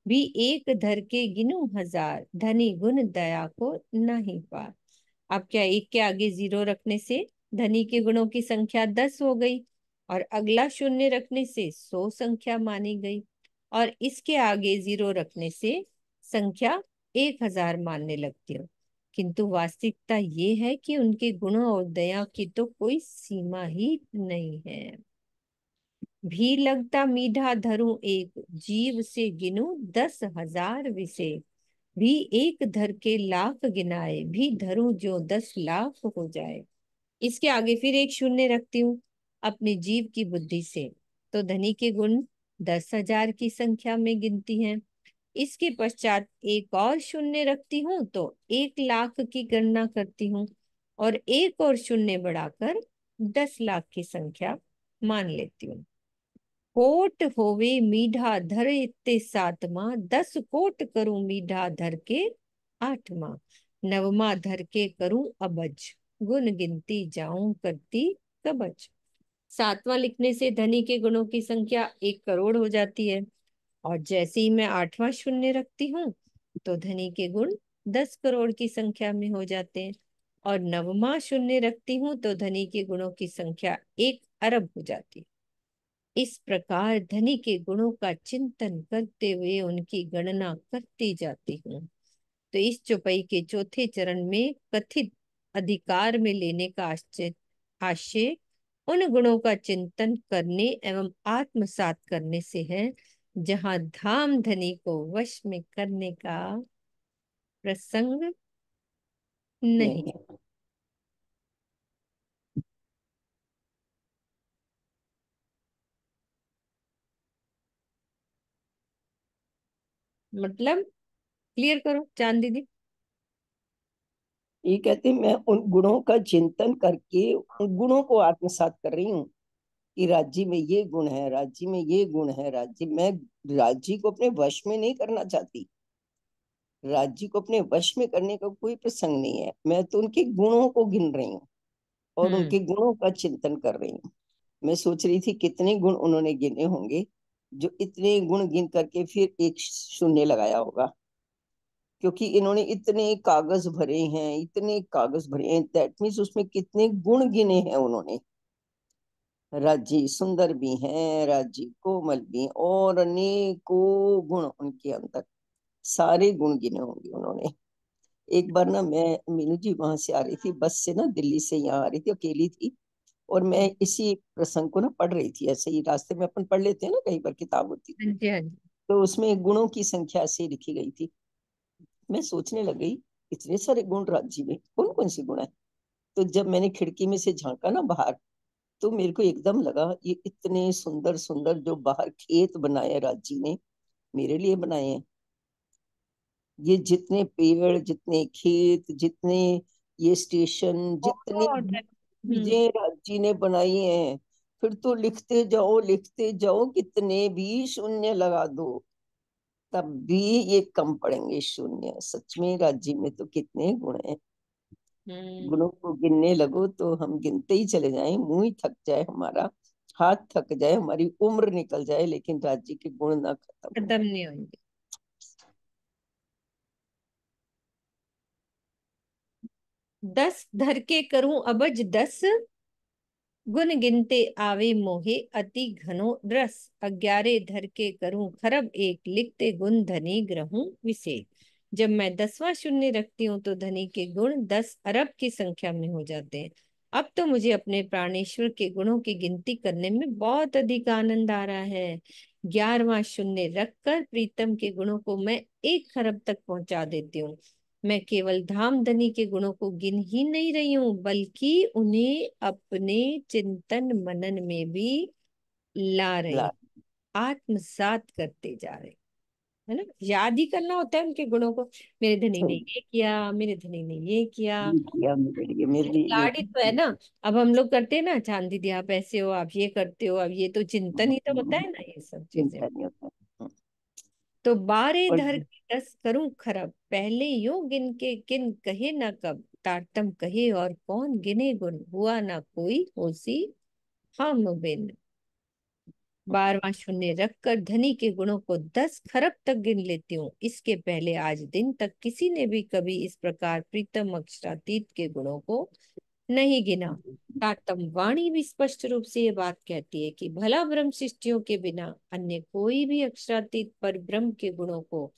Speaker 2: भी एक धर के गिनूं हजार, धनी गुण दया को नहीं पार। अब क्या एक के आगे 0 रखने से धनी के गुणों की संख्या 10 हो गई, और अगला शून्य रखने से 100 संख्या मानी गई, और इसके आगे 0 रखने से संख्या 1000 मानने लगती हो। किंतु वास्तविकता ये है कि उनके गुणों और दया की तो कोई सीमा ही नहीं है। भी लगता मीठा धरूं एक, जीव से गिनूं 10,000 विसे, भी एक धर के लाख गिनाए, भी धरूं जो 10 लाख हो जाए। इसके आगे फिर एक शून्य रखती हूँ अपने जीव की बुद्धि से, तो धनी के गुण 10,000 की संख्या में गिनती हैं। इसके पश्चात एक और शून्य रखती हूँ तो 1 लाख की गणना करती हूँ, और एक और शून्य बढ़ाकर 10 लाख की संख्या मान लेती हूँ। कोट होवे मीढ़ा धर इत्ते सातवां, 10 कोट करूं मीढ़ा धर के आठवां, नवमा धर के करूं अबज, गुण गिनती जाऊं करती कबज। सातवां लिखने से धनी के गुणों की संख्या 1 करोड़ हो जाती है, और जैसे ही मैं आठवां शून्य रखती हूँ तो धनी के गुण 10 करोड़ की संख्या में हो जाते हैं, और नवमा शून्य रखती हूँ तो धनी के गुणों की संख्या 1 अरब हो जाती है। इस प्रकार धनी के गुणों का चिंतन करते हुए उनकी गणना करती जाती हूँ। तो इस चौपाई के चौथे चरण में कथित अधिकार में लेने का आशय उन गुणों का चिंतन करने एवं आत्मसात करने से है जहाँ धाम धनी को वश में करने का प्रसंग नहीं।
Speaker 3: नहीं।
Speaker 2: मतलब क्लियर करो चांद दीदी।
Speaker 3: ये कहते हैं, मैं उन गुणों का चिंतन करके उन गुणों को आत्मसात कर रही हूँ कि राज्य में ये गुण है, राज्य में ये गुण है। राज्य मैं राज्य को अपने वश में नहीं करना चाहती। राज्य को अपने वश में करने का कोई प्रसंग नहीं है। मैं तो उनके गुणों को गिन रही हूँ और
Speaker 2: हम्म
Speaker 3: उनके गुणों का चिंतन कर रही हूँ। मैं सोच रही थी कितने गुण उन्होंने गिने होंगे, जो इतने गुण गिन करके फिर एक शून्य लगाया होगा, क्योंकि इन्होंने इतने कागज भरे हैं, इतने कागज भरे हैं, दैट मीन्स उसमें कितने गुण गिने हैं उन्होंने। राजी सुंदर भी हैं, राजी कोमल भी हैं, और अनेकों गुण उनके अंदर, सारे गुण गिने होंगे उन्होंने। एक बार ना मैं, मीनू जी वहां से आ रही थी बस से ना, दिल्ली से यहाँ आ रही थी, अकेली थी, और मैं इसी प्रसंग को ना पढ़ रही थी। ऐसे ही रास्ते में अपन पढ़ लेते हैं ना, कई बार किताब होती
Speaker 2: हाँ
Speaker 3: थी,
Speaker 2: जी हाँ जी।
Speaker 3: तो उसमें गुणों की संख्या ऐसे ही लिखी गई थी। मैं सोचने लग गई, इतने सारे गुण राज्य में, कौन कौन से गुण है। तो जब मैंने खिड़की में से झांका ना बाहर, तो मेरे को एकदम लगा ये इतने सुंदर सुंदर जो बाहर खेत बनाए राज्य ने, मेरे लिए बनाए हैं। ये जितने पेड़, जितने खेत, जितने ये स्टेशन, जितनी
Speaker 2: बहुत
Speaker 3: भी
Speaker 2: है।
Speaker 3: चीजें राज्य ने बनाई हैं, फिर तो लिखते जाओ, कितने भी शून्य लगा दो तब भी ये कम पड़ेंगे शून्य। सच में राज्य में तो कितने गुण हैं।
Speaker 2: हम्म।
Speaker 3: गुणों को गिनने लगो तो हम गिनते ही चले जाएं, मुंह ही थक जाए हमारा, हाथ थक जाए, हमारी उम्र निकल जाए, लेकिन राज्य के गुण ना खत्म हो।
Speaker 2: खत्म नहीं होंगे। 10 धर के करूं अबज 10, गुण गिनते आवे मोहे अति घनो रस, 11 धर के करूं खरब एक, लिखते गुण धनी ग्रहूं विशेष। जब मैं 10वां शून्य रखती हूँ तो धनी के गुण 10 अरब की संख्या में हो जाते हैं। अब तो मुझे अपने प्राणेश्वर के गुणों की गिनती करने में बहुत अधिक आनंद आ रहा है। 11वां शून्य रखकर प्रीतम के गुणों को मैं 1 खरब तक पहुंचा देती हूँ। मैं केवल धामधनी के गुणों को गिन ही नहीं रही हूँ, बल्कि उन्हें अपने चिंतन मनन में भी ला रही,
Speaker 3: ला
Speaker 2: आत्मसात करते जा रहे, है ना। याद ही करना होता है उनके गुणों को। मेरे धनी ने
Speaker 3: सही।
Speaker 2: ये किया, मेरे धनी ने ये किया।
Speaker 3: ये किया मेरे लिए, मेरे लिए ये
Speaker 2: लाड ही तो है ना। अब हम लोग करते हैं ना, चांद दीदी आप ऐसे हो, आप ये करते हो, अब ये तो चिंतन ही तो होता है ना, ये सब चीजें।
Speaker 3: चिंता नहीं होता।
Speaker 2: तो 12
Speaker 3: और
Speaker 2: धर के 10 करूं खरब, पहले यूं गिन के किन कहे ना कब, तारतम कहे और कौन गिने गुण, हुआ ना कोई होसी हम बिन। 12वां शून्य रखकर धनी के गुणों को 10 खरब तक गिन लेती हूँ। इसके पहले आज दिन तक किसी ने भी कभी इस प्रकार प्रीतम अक्षरातीत के गुणों को नहीं गिना। तारतम वाणी भी स्पष्ट रूप से ये बात कहती है कि भला ब्रह्म सृष्टियों के बिना अन्य कोई भी अक्षरातीत पर ब्रह्म के गुणों को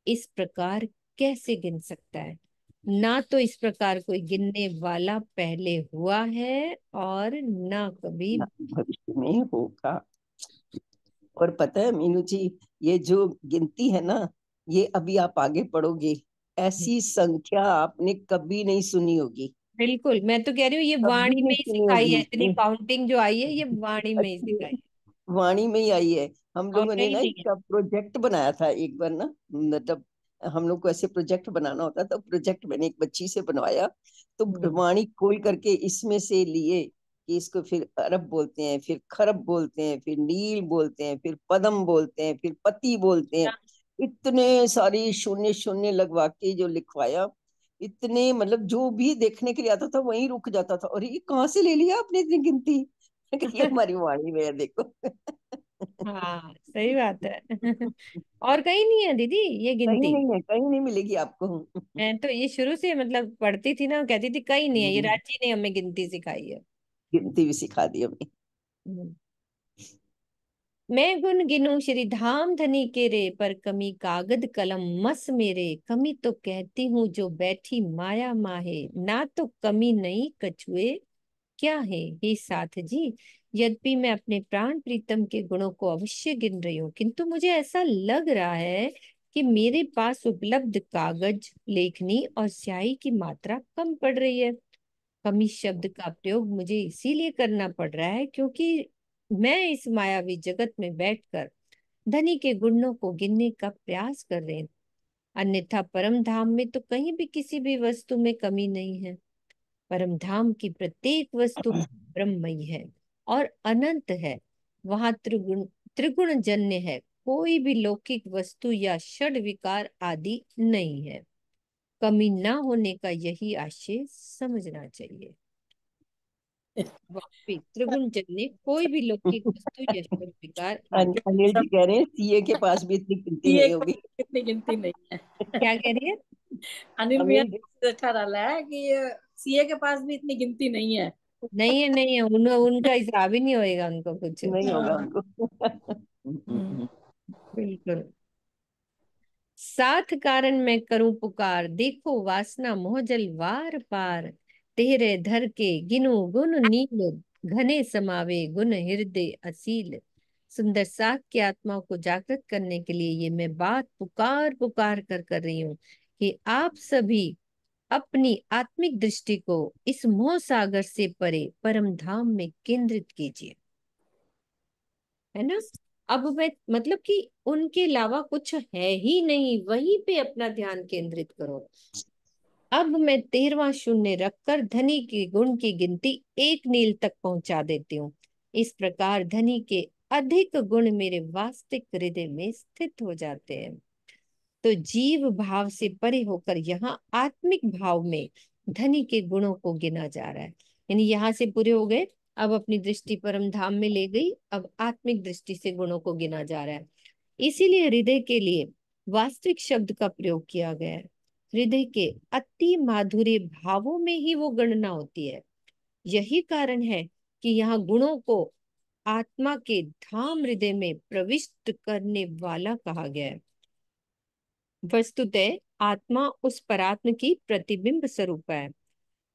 Speaker 2: इस प्रकार कैसे गिन सकता है। ना तो इस प्रकार कोई गिनने वाला पहले हुआ है और ना कभी।
Speaker 3: ना भविष्य में होगा। और पता है मीनू जी, ये जो गिनती है ना, ये अभी आप आगे पढ़ोगे, ऐसी संख्या आपने कभी नहीं सुनी होगी।
Speaker 2: बिल्कुल, मैं तो कह रही हूँ ये
Speaker 3: कभी
Speaker 2: वाणी
Speaker 3: नहीं
Speaker 2: में ही
Speaker 3: सुनी
Speaker 2: सिखाई
Speaker 3: होगी
Speaker 2: है, इतनी
Speaker 3: इसने।
Speaker 2: काउंटिंग जो आई है ये वाणी में ही
Speaker 3: अच्छी,
Speaker 2: सिखाई है।
Speaker 3: वाणी में ही आई है। हम
Speaker 2: और
Speaker 3: लोगों ने
Speaker 2: कहीं
Speaker 3: ना
Speaker 2: नहीं है।
Speaker 3: इसका प्रोजेक्ट बनाया था एक बार ना, मतलब हम लोग को ऐसे प्रोजेक्ट बनाना होता, तो प्रोजेक्ट मैंने एक बच्ची से बनवाया, तो
Speaker 2: हम्म।
Speaker 3: वाणी खोल करके इसमें से लिए कि इसको फिर अरब बोलते हैं, फिर खरब बोलते हैं, फिर नील बोलते हैं, फिर पदम बोलते हैं, फिर पति बोलते हैं। इतने सारी शून्य शून्य लगवा के जो लिखवाया, इतने मतलब जो भी देखने के लिए आता था वहीं रुक जाता था, और ये कहाँ से ले लिया आपने इतनी गिनती? ये हमारी वाणी में है, देखो।
Speaker 2: हाँ सही बात है। और कहीं नहीं है दीदी ये
Speaker 3: कहीं
Speaker 2: गिनती।
Speaker 3: नहीं है, कहीं नहीं मिलेगी आपको।
Speaker 2: मैं तो ये शुरू से मतलब पढ़ती थी ना, कहती थी कहीं नहीं है, ये
Speaker 3: हम्म,
Speaker 2: रांची ने हमें गिनती सिखाई है।
Speaker 3: गिनती भी सिखा दी हमें।
Speaker 2: हम्म। मैं गुण गिनूं श्री धाम धनी के रे, पर कमी कागद कलम मस मेरे। कमी तो कहती हूँ जो बैठी माया माहे, ना तो कमी नहीं कछुए क्या है। हे साथ जी, यद्यपि मैं अपने प्राण प्रीतम के गुणों को अवश्य गिन रही हूँ, किंतु मुझे ऐसा लग रहा है कि मेरे पास उपलब्ध कागज, लेखनी और स्याही की मात्रा कम पड़ रही है। कमी शब्द का प्रयोग मुझे इसीलिए करना पड़ रहा है क्योंकि मैं इस मायावी जगत में बैठकर धनी के गुणों को गिनने का प्रयास कर रही हूँ। अन्यथा परम धाम में तो कहीं भी किसी भी वस्तु में कमी नहीं है। परम धाम की प्रत्येक वस्तु ब्रह्ममयी है और अनंत है। वहां त्रिगुण जन्य है। कोई भी लौकिक वस्तु या षड विकार आदि नहीं है। कमी ना होने का यही आशय समझना चाहिए। वाकई त्रिगुण जन्य कोई भी लौकिक वस्तु या षड विकार आदि।
Speaker 3: अनिल जी
Speaker 1: सब
Speaker 3: कह रहे हैं सीए के पास भी इतनी गिनती
Speaker 1: सीए
Speaker 3: नहीं
Speaker 1: को
Speaker 3: होगी।
Speaker 1: कितनी गिनती नहीं है।
Speaker 2: क्या कह रही है?
Speaker 1: अनिल भैया
Speaker 3: अनिल जी।
Speaker 1: ने अच्छा डाला है कि सीए के पास भी इतनी गिनती नहीं है।
Speaker 2: नहीं है, नहीं है, उनका हिसाब ही नहीं होएगा उनको कुछ।
Speaker 3: नहीं होगा
Speaker 1: हाँ।
Speaker 3: उनको।
Speaker 1: हम्म।
Speaker 2: बिल्कुल। साथ कारण मैं करूं पुकार, देखो वासना मोहजल वार पार। तेरे धर के गिनो गुण नील, घने समावे गुण हृदय असील। सुंदर साथ की आत्मा को जागृत करने के लिए ये मैं बात पुकार पुकार कर रही हूँ कि आप सभी अपनी आत्मिक दृष्टि को इस मोह सागर से परे परम धाम में केंद्रित कीजिए। है ना? अब मैं मतलब कि उनके अलावा कुछ है ही नहीं, वहीं पे अपना ध्यान केंद्रित करो। अब मैं 13वां शून्य रखकर धनी के गुण की गिनती एक नील तक पहुंचा देती हूँ। इस प्रकार धनी के अधिक गुण मेरे वास्तविक हृदय में स्थित हो जाते हैं। तो जीव भाव से परे होकर यहाँ आत्मिक भाव में धनी के गुणों को गिना जा रहा है। यानी यहाँ से पूरे हो गए, अब अपनी दृष्टि परम धाम में ले गई, अब आत्मिक दृष्टि से गुणों को गिना जा रहा है। इसीलिए हृदय के लिए वास्तविक शब्द का प्रयोग किया गया है। हृदय के अति माधुर्य भावों में ही वो गणना होती है। यही कारण है कि यहाँ गुणों को आत्मा के धाम हृदय में प्रविष्ट करने वाला कहा गया है। वस्तुतः आत्मा उस परात्म की प्रतिबिंब स्वरूप है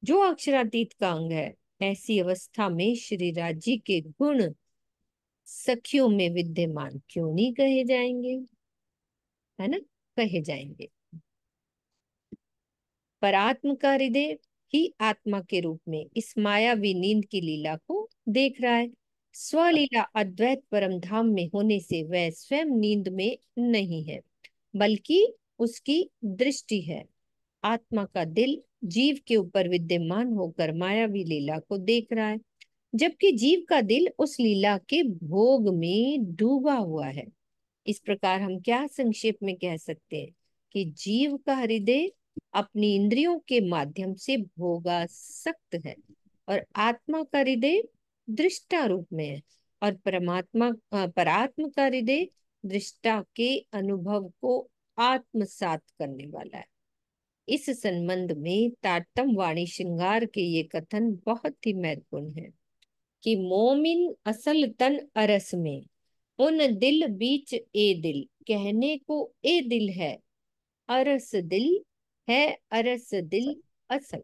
Speaker 2: जो अक्षरातीत का अंग है। ऐसी अवस्था में श्री राजी के गुण सखियों में विद्यमान क्यों नहीं कहे जाएंगे? है ना? कहे जाएंगे। पर आत्म का हृदय ही आत्मा के रूप में इस मायावी नींद की लीला को देख रहा है। स्वलीला अद्वैत परम धाम में होने से वह स्वयं नींद में नहीं है, बल्कि उसकी दृष्टि है। आत्मा का दिल जीव के ऊपर विद्यमान होकर मायावी लीला को देख रहा है, जबकि जीव का दिल उस लीला के भोग में डूबा हुआ है। इस प्रकार हम क्या संक्षेप में कह सकते हैं कि जीव का हृदय अपनी इंद्रियों के माध्यम से भोगासक्त है और आत्मा का हृदय दृष्टा रूप में है, और परात्मा का हृदय दृष्टा के अनुभव को आत्मसात करने वाला है। इस संबंध में तारतम वाणी श्रृंगार के ये कथन बहुत ही महत्वपूर्ण है कि मोमिन असल तन अरस में, उन दिल बीच ए दिल, कहने को ए दिल है, अरस दिल है, अरस दिल असल।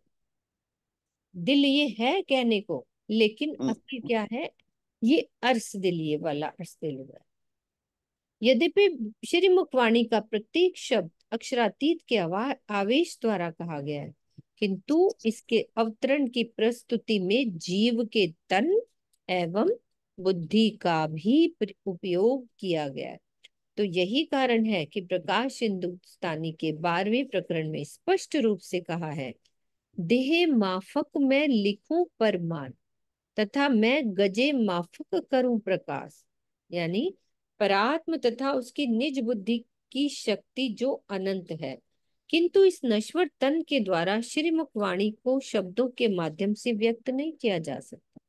Speaker 2: दिल ये है कहने को, लेकिन असल क्या है? ये अर्श दिल, ये वाला अर्श दिल हुआ है। यद्यपि श्री मुखवाणी का प्रत्येक शब्द अक्षरातीत के आवेश द्वारा कहा गया है, किंतु इसके अवतरण की प्रस्तुति में जीव के तन एवं बुद्धि का भी उपयोग किया गया है। तो यही कारण है कि प्रकाश हिंदुस्तानी के 12वें प्रकरण में स्पष्ट रूप से कहा है, देह माफक मैं लिखूं परमार, तथा मैं गजे माफक करूं प्रकाश। यानी परात्म तथा उसकी निज बुद्धि की शक्ति जो अनंत है, किंतु इस नश्वर तन के द्वारा श्रीमुख वाणी को शब्दों के माध्यम से व्यक्त नहीं किया जा सकता।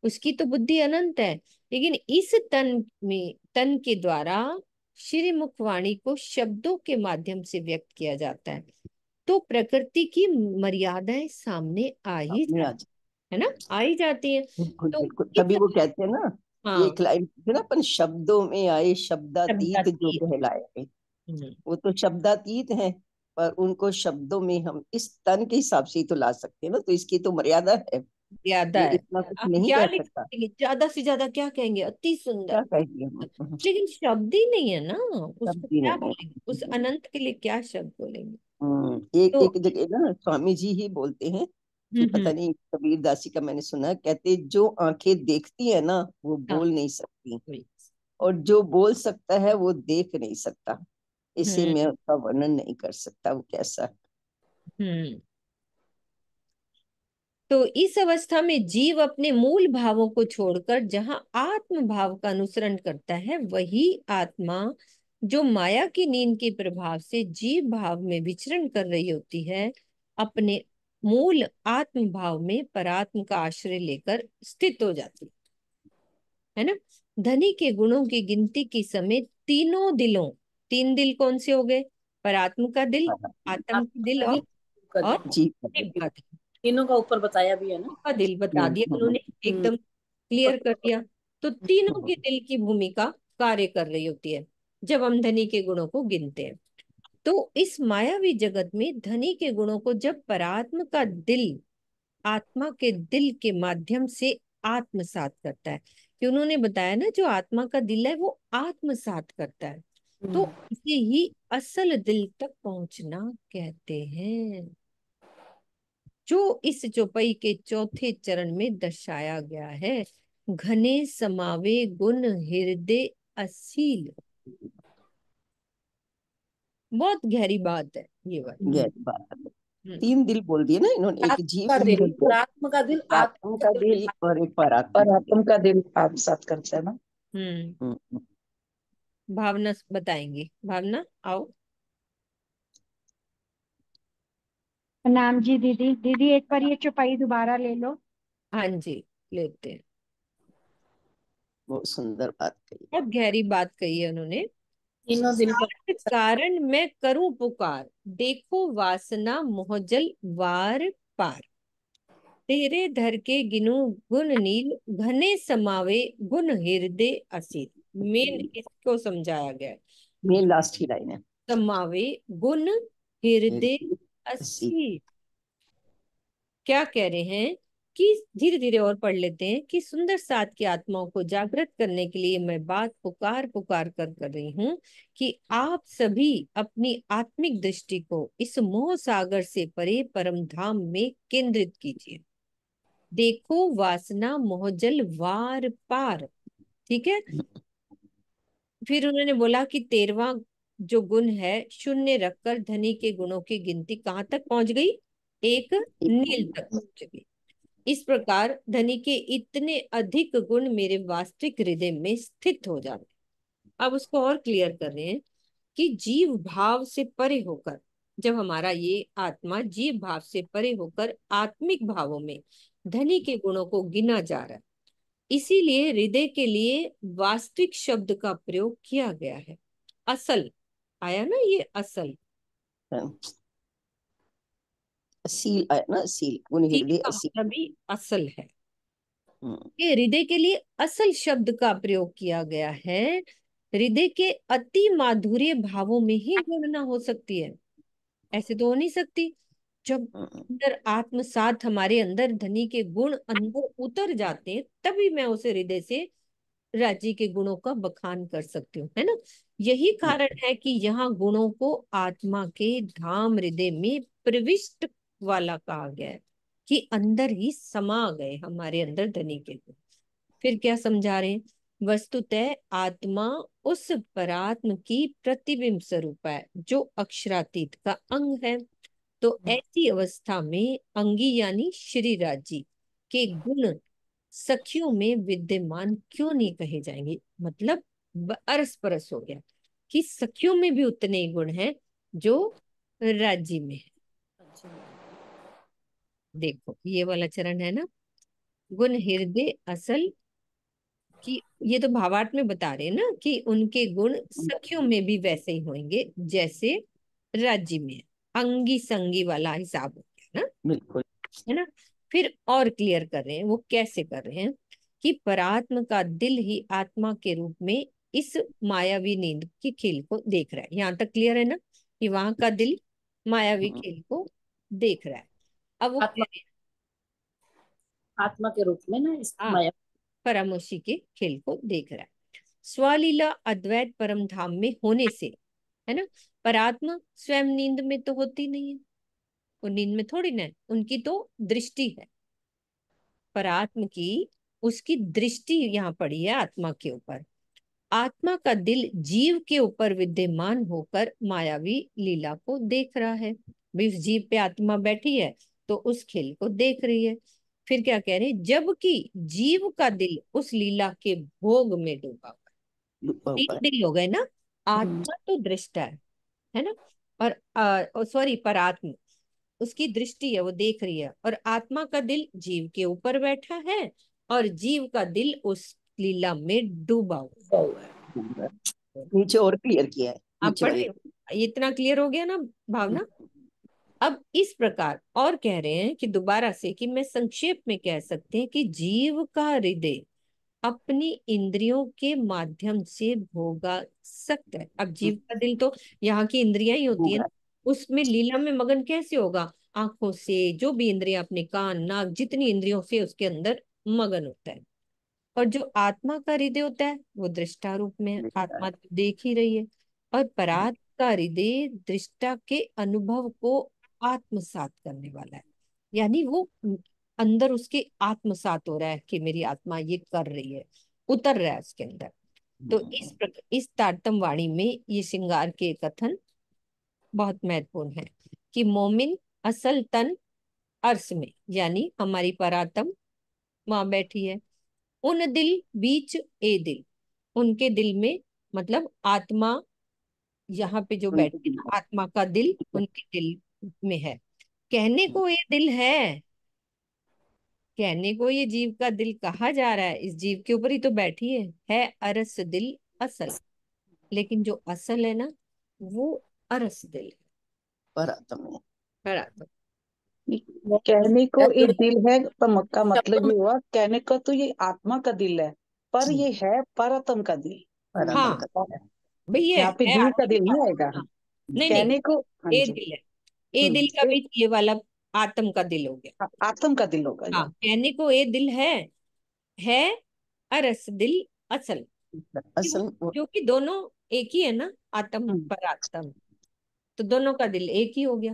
Speaker 2: उसकी तो बुद्धि अनंत है, लेकिन इस तन के द्वारा श्रीमुख वाणी को शब्दों के माध्यम से व्यक्त किया जाता है। तो प्रकृति की मर्यादाएं सामने आ ही
Speaker 3: अपने
Speaker 2: जाती
Speaker 3: आज
Speaker 2: है ना, आ ही जाती है।
Speaker 3: बिल्कुल
Speaker 2: तो
Speaker 3: बिल्कुल,
Speaker 2: इस,
Speaker 3: तभी वो कहते हैं ना, ये
Speaker 2: हाँ,
Speaker 3: लाइन है ना, अपन शब्दों में आए शब्दातीत जो
Speaker 2: शब्दातीत।
Speaker 3: कहलाए,
Speaker 2: हम्म,
Speaker 3: वो तो शब्दातीत है, पर उनको शब्दों में हम इस तन के हिसाब से ही तो ला सकते हैं ना, तो इसकी तो मर्यादा है।
Speaker 2: ज्यादा
Speaker 3: ये
Speaker 2: है।
Speaker 3: इतना कुछ
Speaker 2: आप
Speaker 3: नहीं
Speaker 2: क्या
Speaker 3: कह
Speaker 2: लिख
Speaker 3: सकता।
Speaker 2: देंगे, ज्यादा से ज्यादा क्या कहेंगे, अति
Speaker 3: क्या
Speaker 2: सुंदर।
Speaker 3: कहेंगे हम?
Speaker 2: लेकिन शब्द ही नहीं है ना, उसको
Speaker 3: शब्द ही
Speaker 2: क्या
Speaker 3: नहीं
Speaker 2: बोलेंगे, उस
Speaker 3: है।
Speaker 2: अनंत के लिए क्या शब्द बोलेंगे।
Speaker 3: एक
Speaker 2: तो
Speaker 3: एक जगह ना स्वामी जी ही बोलते हैं कि
Speaker 2: हम्म,
Speaker 3: पता नहीं, कबीर दासी का मैंने सुना, कहते जो आंखें देखती है ना वो
Speaker 2: हाँ,
Speaker 3: बोल नहीं सकती,
Speaker 2: वही।
Speaker 3: और जो बोल सकता है वो देख नहीं सकता। इसे
Speaker 2: हम्म
Speaker 3: मैं उसका वर्णन नहीं कर सकता वो कैसा है।
Speaker 2: हम्म। तो इस अवस्था में जीव अपने मूल भावों को छोड़कर जहां आत्म भाव का अनुसरण करता है, वही आत्मा जो माया की नींद के प्रभाव से जीव भाव में विचरण कर रही होती है, अपने मूल आत्म भाव में परात्म का आश्रय लेकर स्थित हो जाती है ना। धनी के गुणों की गिनती के समय तीनों दिलों, तीन दिल कौन से हो गए, परात्म का दिल, आत्म का दिल,
Speaker 1: आत्मा का
Speaker 2: और
Speaker 1: दिल,
Speaker 3: जी।
Speaker 2: जीव का दिल।
Speaker 1: तीनों का ऊपर बताया भी है ना।
Speaker 2: का दिल बता
Speaker 3: हम्म,
Speaker 2: दिया
Speaker 3: हम्म,
Speaker 2: उन्होंने,
Speaker 1: हम्म।
Speaker 2: एकदम क्लियर कर दिया। तो तीनों के
Speaker 3: हम्म,
Speaker 2: दिल की भूमिका कार्य कर रही होती है जब हम धनी के गुणों को गिनते हैं। तो इस मायावी जगत में धनी के गुणों को जब परात्म का दिल आत्मा के दिल के माध्यम से आत्मसात करता है, कि उन्होंने बताया ना, जो आत्मा का दिल है वो आत्मसात करता है, तो इसे ही असल दिल तक पहुंचना कहते हैं, जो इस चौपाई के चौथे चरण में दर्शाया गया है। घने समावे गुण हृदय असील। बहुत गहरी बात है ये वाली।
Speaker 3: गहरी बात है।
Speaker 2: हम्म।
Speaker 3: तीन दिल बोल दिए ना इन्होंने, एक
Speaker 1: आत्मा का
Speaker 3: जीव
Speaker 1: दिल,
Speaker 3: है,
Speaker 1: आत्मा का दिल,
Speaker 3: एक
Speaker 1: आत्मा
Speaker 3: आत्मा
Speaker 1: का
Speaker 3: का
Speaker 1: दिल
Speaker 3: दिल और एक परात्मा
Speaker 1: और
Speaker 3: का दिल।
Speaker 1: आत्मा का दिल आत्मसात करता है ना।
Speaker 2: हम्म।
Speaker 3: हम्म,
Speaker 2: भावना बताएंगी, भावना आओ।
Speaker 4: प्रणाम जी दीदी। दीदी एक बार ये चौपाई दोबारा ले लो।
Speaker 2: हाँ जी, लेते हैं।
Speaker 3: बहुत सुंदर बात कही।
Speaker 2: बहुत गहरी बात कही है उन्होंने।
Speaker 1: तीनों दिल का।
Speaker 2: कारण मैं करूं पुकार, देखो वासना मोहजल वार पार, तेरे धर के गिनू गुण नील, घने समावे गुण हृदय असील। मेन इसको समझाया गया है।
Speaker 3: मेन लास्ट ही लाइन है।
Speaker 2: समावे गुण हृदय
Speaker 3: हृदय असी।
Speaker 2: असील। क्या कह रहे हैं कि धीरे धीरे और पढ़ लेते हैं कि सुंदर साथ की आत्माओं को जागृत करने के लिए मैं बात पुकार पुकार कर रही हूँ कि आप सभी अपनी आत्मिक दृष्टि को इस मोह सागर से परे परम धाम में केंद्रित कीजिए। देखो वासना मोहजल वार पार। ठीक है। फिर उन्होंने बोला कि 13वां जो गुण है, शून्य रखकर धनी के गुणों की गिनती कहाँ तक पहुंच गई, एक नील तक पहुंच गई। इस प्रकार धनी के इतने अधिक गुण मेरे वास्तविक हृदय में स्थित हो जाते। अब उसको और क्लियर कर रहे हैं कि जीव भाव से परे होकर, जब हमारा ये आत्मा जीव भाव से परे होकर आत्मिक भावों में धनी के गुणों को गिना जा रहा है, इसीलिए हृदय के लिए वास्तविक शब्द का प्रयोग किया गया है। असल आया ना, ये असल।
Speaker 3: असील आया ना, असील गुण
Speaker 2: सील
Speaker 3: हृदय
Speaker 2: का
Speaker 3: असील।
Speaker 2: मतलब ही असल है।
Speaker 3: हम्म,
Speaker 2: ये हृदय के लिए असल शब्द का प्रयोग किया गया है। हृदय के अति माधुर्य भावों में ही गणना हो सकती है, ऐसे तो हो नहीं सकती। जब
Speaker 3: हम्म,
Speaker 2: अंदर आत्मसात हमारे अंदर धनी के गुण अंदर उतर जाते हैं, तभी मैं उसे हृदय से राज्य के गुणों का बखान कर सकती हूँ, है ना। यही कारण है कि यहाँ गुणों को आत्मा के धाम हृदय में प्रविष्ट वाला कहा गया है, कि अंदर ही समा गए हमारे अंदर धनी के गुण। फिर क्या समझा रहे हैं? वस्तुतः आत्मा उस परात्म की प्रतिबिंब स्वरूप है जो अक्षरातीत का अंग है। तो ऐसी अवस्था में अंगी यानी श्री राजी के गुण सखियों में विद्यमान क्यों नहीं कहे जाएंगे? मतलब अरस परस हो गया कि सखियों में भी उतने ही गुण हैं जो राज्य में है। देखो ये वाला चरण है ना, गुण हृदय असल की, ये तो भावार्थ में बता रहे हैं ना कि उनके गुण सखियों में भी वैसे ही होंगे जैसे राज्य में है। अंगी संगी वाला हिसाब हो गया ना,
Speaker 3: बिल्कुल।
Speaker 2: है ना। फिर और क्लियर कर रहे हैं, वो कैसे कर रहे हैं कि परात्म का दिल ही आत्मा के रूप में इस मायावी नींद की खेल को देख रहा है। यहाँ तक क्लियर है ना कि वहां का दिल मायावी खेल को देख रहा है। अब वो कह
Speaker 5: आत्मा,
Speaker 2: रहे हैं,
Speaker 5: आत्मा के रूप में ना इस
Speaker 2: हाँ,
Speaker 5: माया।
Speaker 2: परामोशी के खेल को देख रहा है। स्वलीला अद्वैत परम धाम में होने से, है ना, परात्मा स्वयं नींद में तो होती नहीं है, वो नींद में थोड़ी ना है, उनकी तो दृष्टि है परात्म की, उसकी दृष्टि यहाँ पड़ी है आत्मा के ऊपर। आत्मा का दिल जीव के ऊपर विद्यमान होकर मायावी लीला को देख रहा है। भाई उस जीव पे आत्मा बैठी है तो उस खेल को देख रही है। फिर क्या कह रहे हैं, जबकि जीव का दिल उस लीला के भोग में डूबा हुआ है। तीन दिल हो गए ना, आत्मा तो दृष्टा है ना, और सॉरी परात्मा उसकी दृष्टि है, वो देख रही है, और आत्मा का दिल जीव के ऊपर बैठा है और जीव का दिल उस लीला में डूबा हुआ है।
Speaker 3: नीचे और क्लियर किया है,
Speaker 2: आप
Speaker 3: नीचे
Speaker 2: पढ़
Speaker 3: वाले।
Speaker 2: रहे हो, इतना क्लियर हो गया ना भावना? अब इस प्रकार और कह रहे हैं कि दोबारा से, कि मैं संक्षेप में कह सकते हैं कि जीव का हृदय अपनी इंद्रियों के माध्यम से भोगा सकता है। अब जीव का दिल तो यहाँ की इंद्रियां ही होती है ना, उसमें लीला में मगन कैसे होगा? आंखों से, जो भी इंद्रियां, अपने कान नाक जितनी इंद्रियों से उसके अंदर मगन होता है। और जो आत्मा का हृदय होता है वो दृष्टा रूप में है, आत्मा तो देख ही रही है। और परात का हृदय दृष्टा के अनुभव को आत्मसात करने वाला है, यानी वो अंदर उसके आत्मसात हो रहा है कि मेरी आत्मा ये कर रही है, उतर रहा है उसके अंदर। तो इस तारतम वाणी में ये श्रृंगार के कथन बहुत महत्वपूर्ण है कि मोमिन असल तन अर्श में, यानी हमारी परात्म वहां बैठी है, उन दिल बीच ए दिल, उनके दिल में, मतलब आत्मा यहाँ पे जो बैठी है ना, आत्मा का दिल उनके दिल में है। कहने को ये दिल कहने को ये जीव का दिल कहा जा रहा है, इस जीव के ऊपर ही तो बैठी है अरस दिल असल। लेकिन जो असल है ना, वो अरस दिल है,
Speaker 3: पर आत्मा में।
Speaker 2: परात्मा।
Speaker 5: कहने को
Speaker 2: तो
Speaker 5: ये दिल है तो मक्का मतलब ये हुआ, कहने को तो ये आत्मा का दिल है, पर
Speaker 3: जी,
Speaker 5: ये है परतम का दिल।
Speaker 3: पर आत्मा
Speaker 2: हाँ
Speaker 3: का।
Speaker 2: भाई ये
Speaker 5: यहाँ पे
Speaker 2: है
Speaker 5: जीव का दिल
Speaker 2: आत्मा
Speaker 5: नहीं
Speaker 2: का।
Speaker 5: आएगा।
Speaker 2: हाँ, नहीं नहीं,
Speaker 5: कहने को, हाँ
Speaker 2: ए
Speaker 5: जी।
Speaker 2: दिल है, ए दिल का भी ये वाला आत्म का दिल हो गया।
Speaker 5: आत्म का दिल होगा ये।
Speaker 2: हाँ, कहने को ए दिल है अरस दिल असल, कि
Speaker 3: असल
Speaker 2: जो कि दोनों एक ही है ना, आत्म
Speaker 5: हम्म,
Speaker 2: पर आत्म, तो दोनों का दिल एक ही हो गया।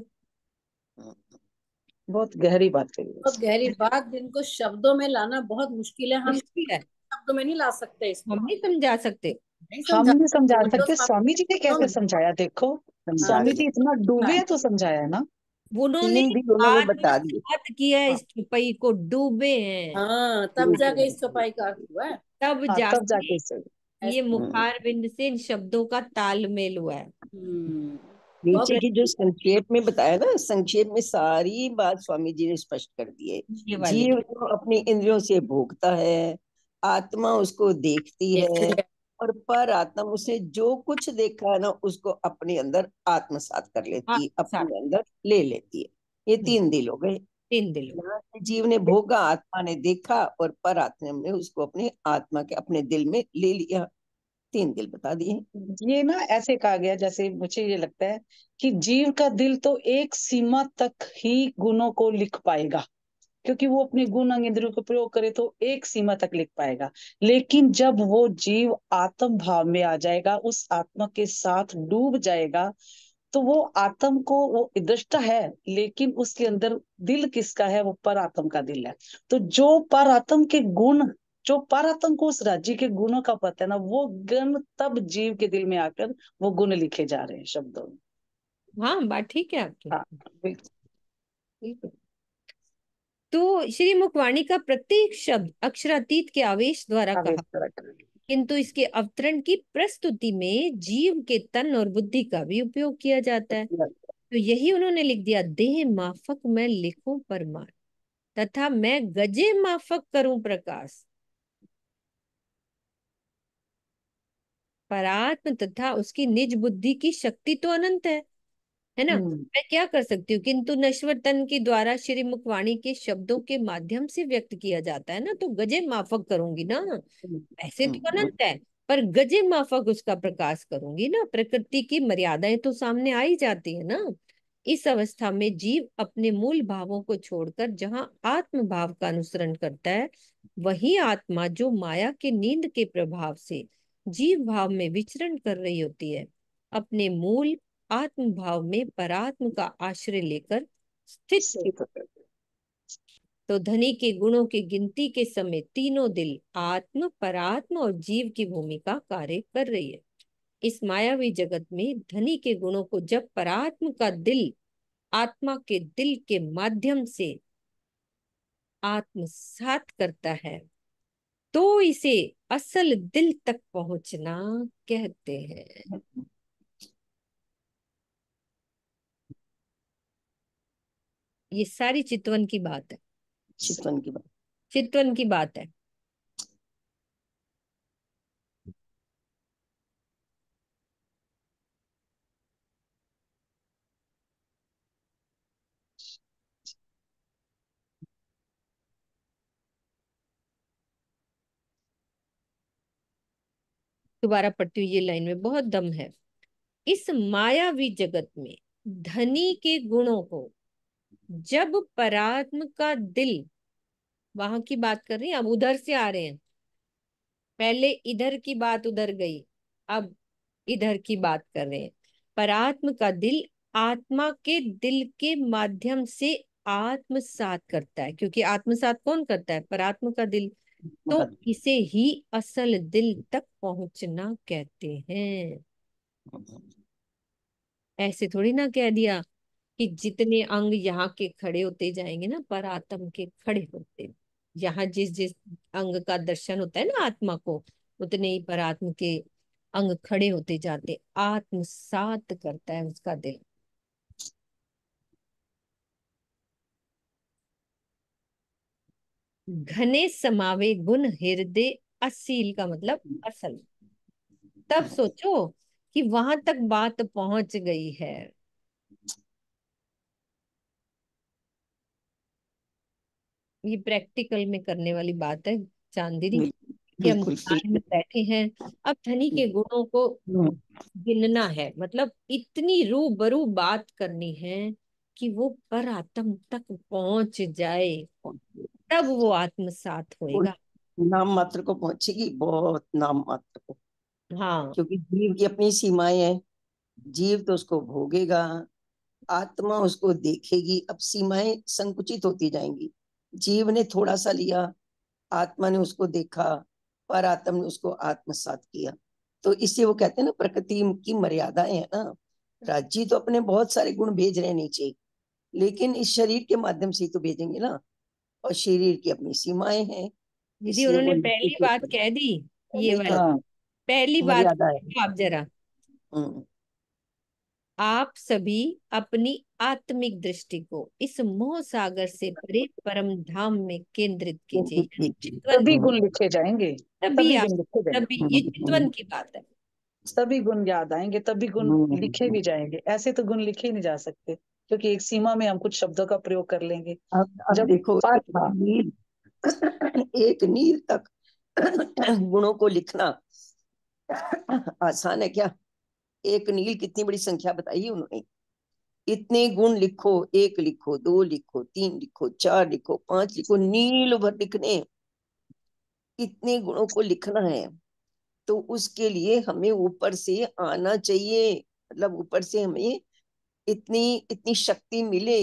Speaker 5: बहुत गहरी बात कही है।
Speaker 6: बहुत गहरी बात, जिनको शब्दों में लाना बहुत मुश्किल है। हम
Speaker 2: मुश्किल है,
Speaker 6: शब्दों में नहीं ला सकते इसको,
Speaker 2: हम नहीं समझा सकते।
Speaker 6: नहीं
Speaker 5: हम
Speaker 6: समझा।
Speaker 5: नहीं समझा
Speaker 6: वो जो
Speaker 5: सकते, स्वामी जी ने कैसे समझाया देखो।
Speaker 3: समझा
Speaker 5: स्वामी
Speaker 3: दिया।
Speaker 5: जी इतना डूबे
Speaker 6: हाँ,
Speaker 5: हैं तो समझाया है ना।
Speaker 2: उन्होंने
Speaker 3: तीन दिन उन्होंने बता दिए।
Speaker 2: आत्मसात किया है,
Speaker 5: हाँ,
Speaker 2: इस चुपई को डूबे हैं,
Speaker 6: हाँ, तब जाके इस चौपाई का अर्थ हुआ है।
Speaker 2: तब
Speaker 5: हाँ, तब
Speaker 2: जाके
Speaker 5: जाके सही।
Speaker 2: ये
Speaker 6: ऐसे।
Speaker 2: मुखार बिंद से इन शब्दों का तालमेल हुआ है।
Speaker 6: हम्म, बहुत
Speaker 3: नीचे की जो
Speaker 2: प्रति
Speaker 3: संक्षेप में बताया ना, संक्षेप में सारी बात स्वामी जी ने स्पष्ट कर दी है।
Speaker 2: ये वाली
Speaker 3: जीव तो अपनी इंद्रियों से भोगता है, आत्मा उसको देखती है,
Speaker 6: देखते हैं।
Speaker 3: और पर आत्मा उसे जो कुछ देखा है ना उसको अपने अंदर आत्मसात कर लेती है,
Speaker 2: आत्मसात।
Speaker 3: अपने अंदर ले लेती है। ये तीन दिल हो गए।
Speaker 2: तीन दिल हो
Speaker 3: यहाँ से जीव ने भोगा, आत्मा ने देखा, और पर आत्मा ने उसको अपने आत्मा के अपने दिल में ले लिया। तीन दिल बता दिए।
Speaker 5: ये ना ऐसे कहा गया, जैसे मुझे ये लगता है कि जीव का दिल तो एक सीमा तक ही गुणों को लिख पाएगा, क्योंकि वो अपने गुण अंग इंद्रियों का प्रयोग करे तो एक सीमा तक लिख पाएगा। लेकिन जब वो जीव आत्म भाव में आ जाएगा, उस आत्मा के साथ डूब जाएगा, तो वो आत्म को, वो दृष्टा है लेकिन उसके अंदर दिल किसका है? वो पर आत्म का दिल है। तो जो पर आत्म के गुण जो परात्म को उस राज्य के गुणों का पता है ना, वो गुण तब जीव के दिल में आकर वो गुण लिखे जा रहे हैं शब्दों में।
Speaker 2: हाँ, बात ठीक है आपकी।
Speaker 5: हाँ बिल्कुल।
Speaker 2: बिल्कुल। तो श्री मुखवाणी का प्रत्येक शब्द अक्षरातीत के आवेश द्वारा
Speaker 5: आवेश
Speaker 2: कहा,
Speaker 5: द्वारा कहा।
Speaker 2: किंतु इसके अवतरण की प्रस्तुति में जीव के तन और बुद्धि का भी उपयोग किया जाता है। तो यही उन्होंने लिख दिया, देह माफक मैं लिखूं परमार, तथा मैं गजे माफक करूं प्रकाश। परात्म तथा उसकी निज बुद्धि की शक्ति तो अनंत है ना। मैं क्या कर सकती हूँ, किंतु नश्वर तन के द्वारा श्री मुखवाणी के शब्दों के माध्यम से व्यक्त किया जाता है ना, तो गजे माफक करूंगी ना। ऐसे तो अनंत है, पर गजे माफक उसका प्रकाश करूंगी ना। प्रकृति की मर्यादाएं तो सामने आ ही जाती है ना। इस अवस्था में जीव अपने मूल भावों को छोड़कर जहाँ आत्म भाव का अनुसरण करता है, वही आत्मा जो माया के नींद के प्रभाव से जीव भाव में विचरण कर रही होती है, अपने मूल आत्म भाव में परात्म का आश्रय लेकर स्थित हो। तो धनी के गुणों की गिनती के समय तीनों दिल आत्म, परात्म और जीव की भूमिका कार्य कर रही है। इस मायावी जगत में धनी के गुणों को जब परात्म का दिल आत्मा के दिल के माध्यम से आत्मसात करता है, तो इसे असल दिल तक पहुंचना कहते हैं। ये सारी चितवन की बात है।
Speaker 3: चितवन की बात।
Speaker 2: चितवन की बात है। दोबारा पढ़ती हूँ, ये लाइन में बहुत दम है। इस मायावी जगत में धनी के गुणों को जब परात्म का दिल, वहां की बात कर रही हैं, अब उधर से आ रहे हैं, पहले इधर की बात उधर गई, अब इधर की बात कर रहे हैं। परात्म का दिल आत्मा के दिल के माध्यम से आत्मसात करता है, क्योंकि आत्मसात कौन करता है? परात्म का दिल। तो इसे ही असल दिल तक पहुंचना कहते हैं। ऐसे थोड़ी ना कह दिया कि जितने अंग यहाँ के खड़े होते जाएंगे ना, पर आत्म के खड़े होते, यहाँ जिस जिस अंग का दर्शन होता है ना आत्मा को, उतने ही पर आत्म के अंग खड़े होते जाते, आत्मसात करता है उसका दिल। घने समावे गुण हृदय असील का मतलब असल। तब सोचो कि वहां तक बात पहुंच गई है। ये प्रैक्टिकल में करने वाली बात है चांदनी, कि हम
Speaker 3: बिल्कुल
Speaker 2: ध्यान में बैठे हैं। अब धनी के गुणों को गिनना है, मतलब इतनी रूबरू बात करनी है कि वो पर आत्म तक पहुंच जाए, तब वो आत्मसात होएगा।
Speaker 3: नाम मात्र को पहुंचेगी, बहुत नाम मात्र को।
Speaker 2: हाँ।
Speaker 3: क्योंकि जीव की अपनी सीमाएं हैं, जीव तो उसको भोगेगा, आत्मा उसको देखेगी। अब सीमाएं संकुचित होती जाएंगी। जीव ने थोड़ा सा लिया, आत्मा ने उसको देखा, पर आत्मा ने उसको आत्मसात किया। तो इससे वो कहते हैं ना, प्रकृति की मर्यादाएं है ना। राज्य तो अपने बहुत सारे गुण भेज रहे हैं नीचे, लेकिन इस शरीर के माध्यम से ही तो भेजेंगे ना, और शरीर की अपनी सीमाएं हैं,
Speaker 2: दीदी
Speaker 3: इसलिए वो
Speaker 2: उन्होंने
Speaker 3: नीचे
Speaker 2: पहली
Speaker 3: के
Speaker 2: बात
Speaker 3: ऊपर
Speaker 2: कह दी, ये
Speaker 3: नहीं
Speaker 2: वाली
Speaker 3: कहते,
Speaker 5: हाँ
Speaker 2: पहली बात
Speaker 3: मर्यादा है।
Speaker 2: आप जरा,
Speaker 3: हम्म,
Speaker 2: आप सभी अपनी आत्मिक दृष्टि को इस मोह सागर से परे परम धाम में केंद्रित कीजिए। चितवन
Speaker 5: तभी
Speaker 2: की,
Speaker 5: गुण लिखे जाएंगे,
Speaker 2: तभी
Speaker 5: तभी
Speaker 2: आप,
Speaker 5: गुण लिखे
Speaker 2: तभी
Speaker 5: जाएंगे,
Speaker 2: ये चितवन की बात है।
Speaker 5: तभी गुण याद आएंगे, तभी गुण लिखे भी जाएंगे। ऐसे तो गुण लिखे ही नहीं जा सकते, क्योंकि एक सीमा में हम कुछ शब्दों का प्रयोग कर लेंगे।
Speaker 3: अब
Speaker 5: जब
Speaker 3: देखो, एक नील तक गुणों को लिखना आसान है क्या? एक नील कितनी बड़ी संख्या बताई है उन्होंने। इतने गुण लिखो, एक लिखो, दो लिखो, तीन लिखो, चार लिखो, पांच लिखो, नील भर लिखने, इतने गुणों को लिखना है। तो उसके लिए हमें ऊपर से आना चाहिए, मतलब ऊपर से हमें इतनी इतनी शक्ति मिले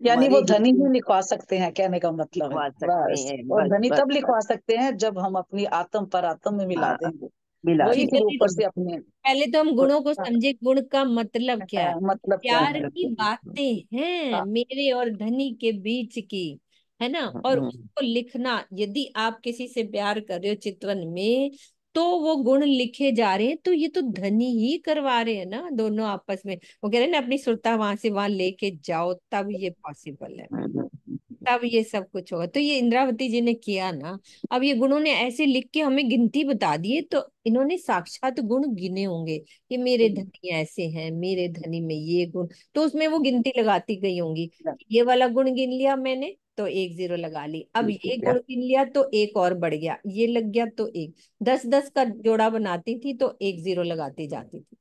Speaker 5: यानी
Speaker 3: हमारे
Speaker 5: वो धनी
Speaker 3: हिंदू
Speaker 5: ही लिखवा सकते हैं, कहने का मतलब है।
Speaker 3: लिखवा सकते
Speaker 5: बस,
Speaker 3: हैं,
Speaker 5: और
Speaker 3: बस
Speaker 5: धनी
Speaker 3: बस
Speaker 5: तब
Speaker 3: बस।
Speaker 5: लिखवा सकते हैं जब हम अपनी आत्म पर आत्म में मिला
Speaker 3: हाँ,
Speaker 5: देंगे,
Speaker 3: मिला
Speaker 5: वही
Speaker 3: दे।
Speaker 5: फिर
Speaker 2: चलिए
Speaker 5: ऊपर
Speaker 2: तो
Speaker 5: से अपने
Speaker 2: पहले तो हम गुणों को समझे, गुण का मतलब क्या है।
Speaker 5: मतलब क्या
Speaker 2: प्यार
Speaker 5: है।
Speaker 2: की बातें हैं
Speaker 5: हाँ,
Speaker 2: मेरे और धनी के बीच की, है ना। और उसको लिखना, यदि आप किसी से प्यार कर रहे हो चितवन में, तो वो गुण लिखे जा रहे हैं, तो ये तो धनी ही करवा रहे हैं ना दोनों आपस में। वो कह रहे हैं ना, अपनी सुरता वहां से वहां लेके जाओ, तब ये पॉसिबल है, तब ये सब कुछ होगा। तो ये इंद्रावती जी ने किया ना। अब ये गुणों ने ऐसे लिख के हमें गिनती बता दी, तो इन्होंने साक्षात गुण गिने होंगे कि मेरे धनी ऐसे हैं, मेरे धनी में ये गुण। तो उसमें वो गिनती लगाती गई होंगी, ये वाला गुण गिन लिया मैंने तो 1 0 लगा ली, अब ये गुण गिन लिया तो एक और बढ़ गया, ये लग गया तो एक। 10 10 का जोड़ा बनाती थी तो 1 0 लगाती जाती थी।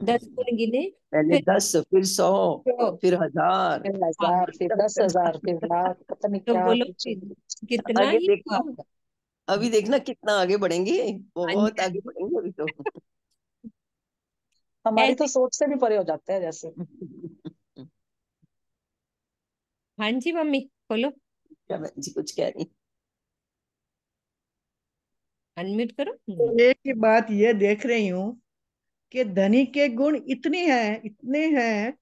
Speaker 2: 10 गुण गिने,
Speaker 3: पहले
Speaker 2: फिर
Speaker 3: 10, फिर 100,
Speaker 2: तो
Speaker 3: फिर 1000।
Speaker 5: फिर
Speaker 2: हाँ,
Speaker 5: 1000, फिर 10,000, फिर लाख, पता नहीं
Speaker 2: तो
Speaker 5: क्या
Speaker 2: बोलो
Speaker 5: कुछ।
Speaker 2: कितना
Speaker 3: आगे
Speaker 2: ही हुआ
Speaker 3: देखना,
Speaker 2: होगा।
Speaker 3: अभी देखना कितना आगे बढ़ेंगे,
Speaker 2: हाँ जी,
Speaker 3: बहुत
Speaker 2: हाँ
Speaker 3: आगे
Speaker 2: जी।
Speaker 3: बढ़ेंगे अभी तो।
Speaker 5: हमारी तो
Speaker 2: ऐसे,
Speaker 5: सोच से भी परे हो जाते हैं जैसे।
Speaker 2: हाँ जी मम्मी, बोलो,
Speaker 3: क्या बहन जी कुछ कह रही?
Speaker 2: अनम्यूट करो।
Speaker 7: तो एक ही बात ये देख रही हूँ कि धनी के गुण इतने हैं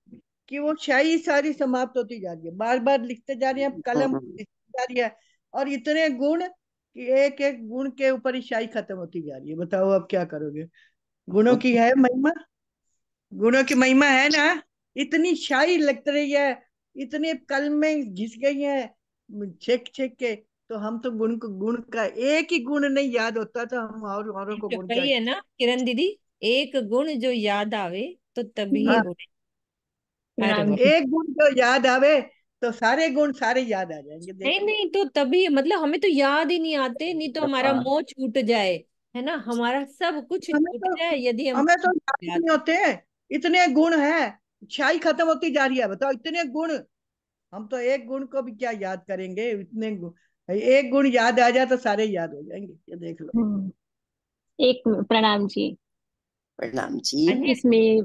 Speaker 7: कि वो शाही सारी समाप्त होती जा रही है, बार बार लिखते जा रही है, कलम लिखती जा रही है। और इतने गुण कि एक एक गुण के ऊपर ही शाही खत्म होती जा रही है। बताओ अब क्या करोगे? गुणों की है महिमा, गुणों की महिमा है ना। इतनी शाही लग रही है, इतने कल में घिस गई है छेक छेक के। तो हम तो गुण का एक ही गुण नहीं याद होता तो हम और औरों को
Speaker 2: तो
Speaker 7: गुण क्या।
Speaker 2: वही है ना किरण दीदी, एक गुण जो याद आवे तो तभी
Speaker 7: हाँ,
Speaker 2: उड़े। अरे
Speaker 6: प्रणाम
Speaker 2: वाह।
Speaker 6: जी।
Speaker 7: एक गुण जो याद आवे तो सारे गुण सारे याद आ जाएंगे,
Speaker 2: नहीं
Speaker 7: देख लो।
Speaker 2: नहीं, तो तभी मतलब हमें तो याद ही नहीं आते, नहीं तो हमारा
Speaker 3: हाँ,
Speaker 2: मोह छूट जाए, है ना, हमारा सब कुछ
Speaker 7: हमें
Speaker 2: छूट
Speaker 7: तो
Speaker 2: जाए यदि हम
Speaker 7: हमें तो याद ही
Speaker 2: याद।
Speaker 7: नहीं होते हैं, इतने गुण हैं। शाही खत्म होती जा रही है, बताओ इतने गुण। हम तो एक गुण को भी क्या याद करेंगे, इतने गुण। एक गुण याद आ जाए तो सारे याद हो जाएंगे, ये देख लो।
Speaker 6: हम्म, एक प्रणाम जी।
Speaker 3: प्रणाम जी।
Speaker 2: हाँ जी।
Speaker 6: इसमें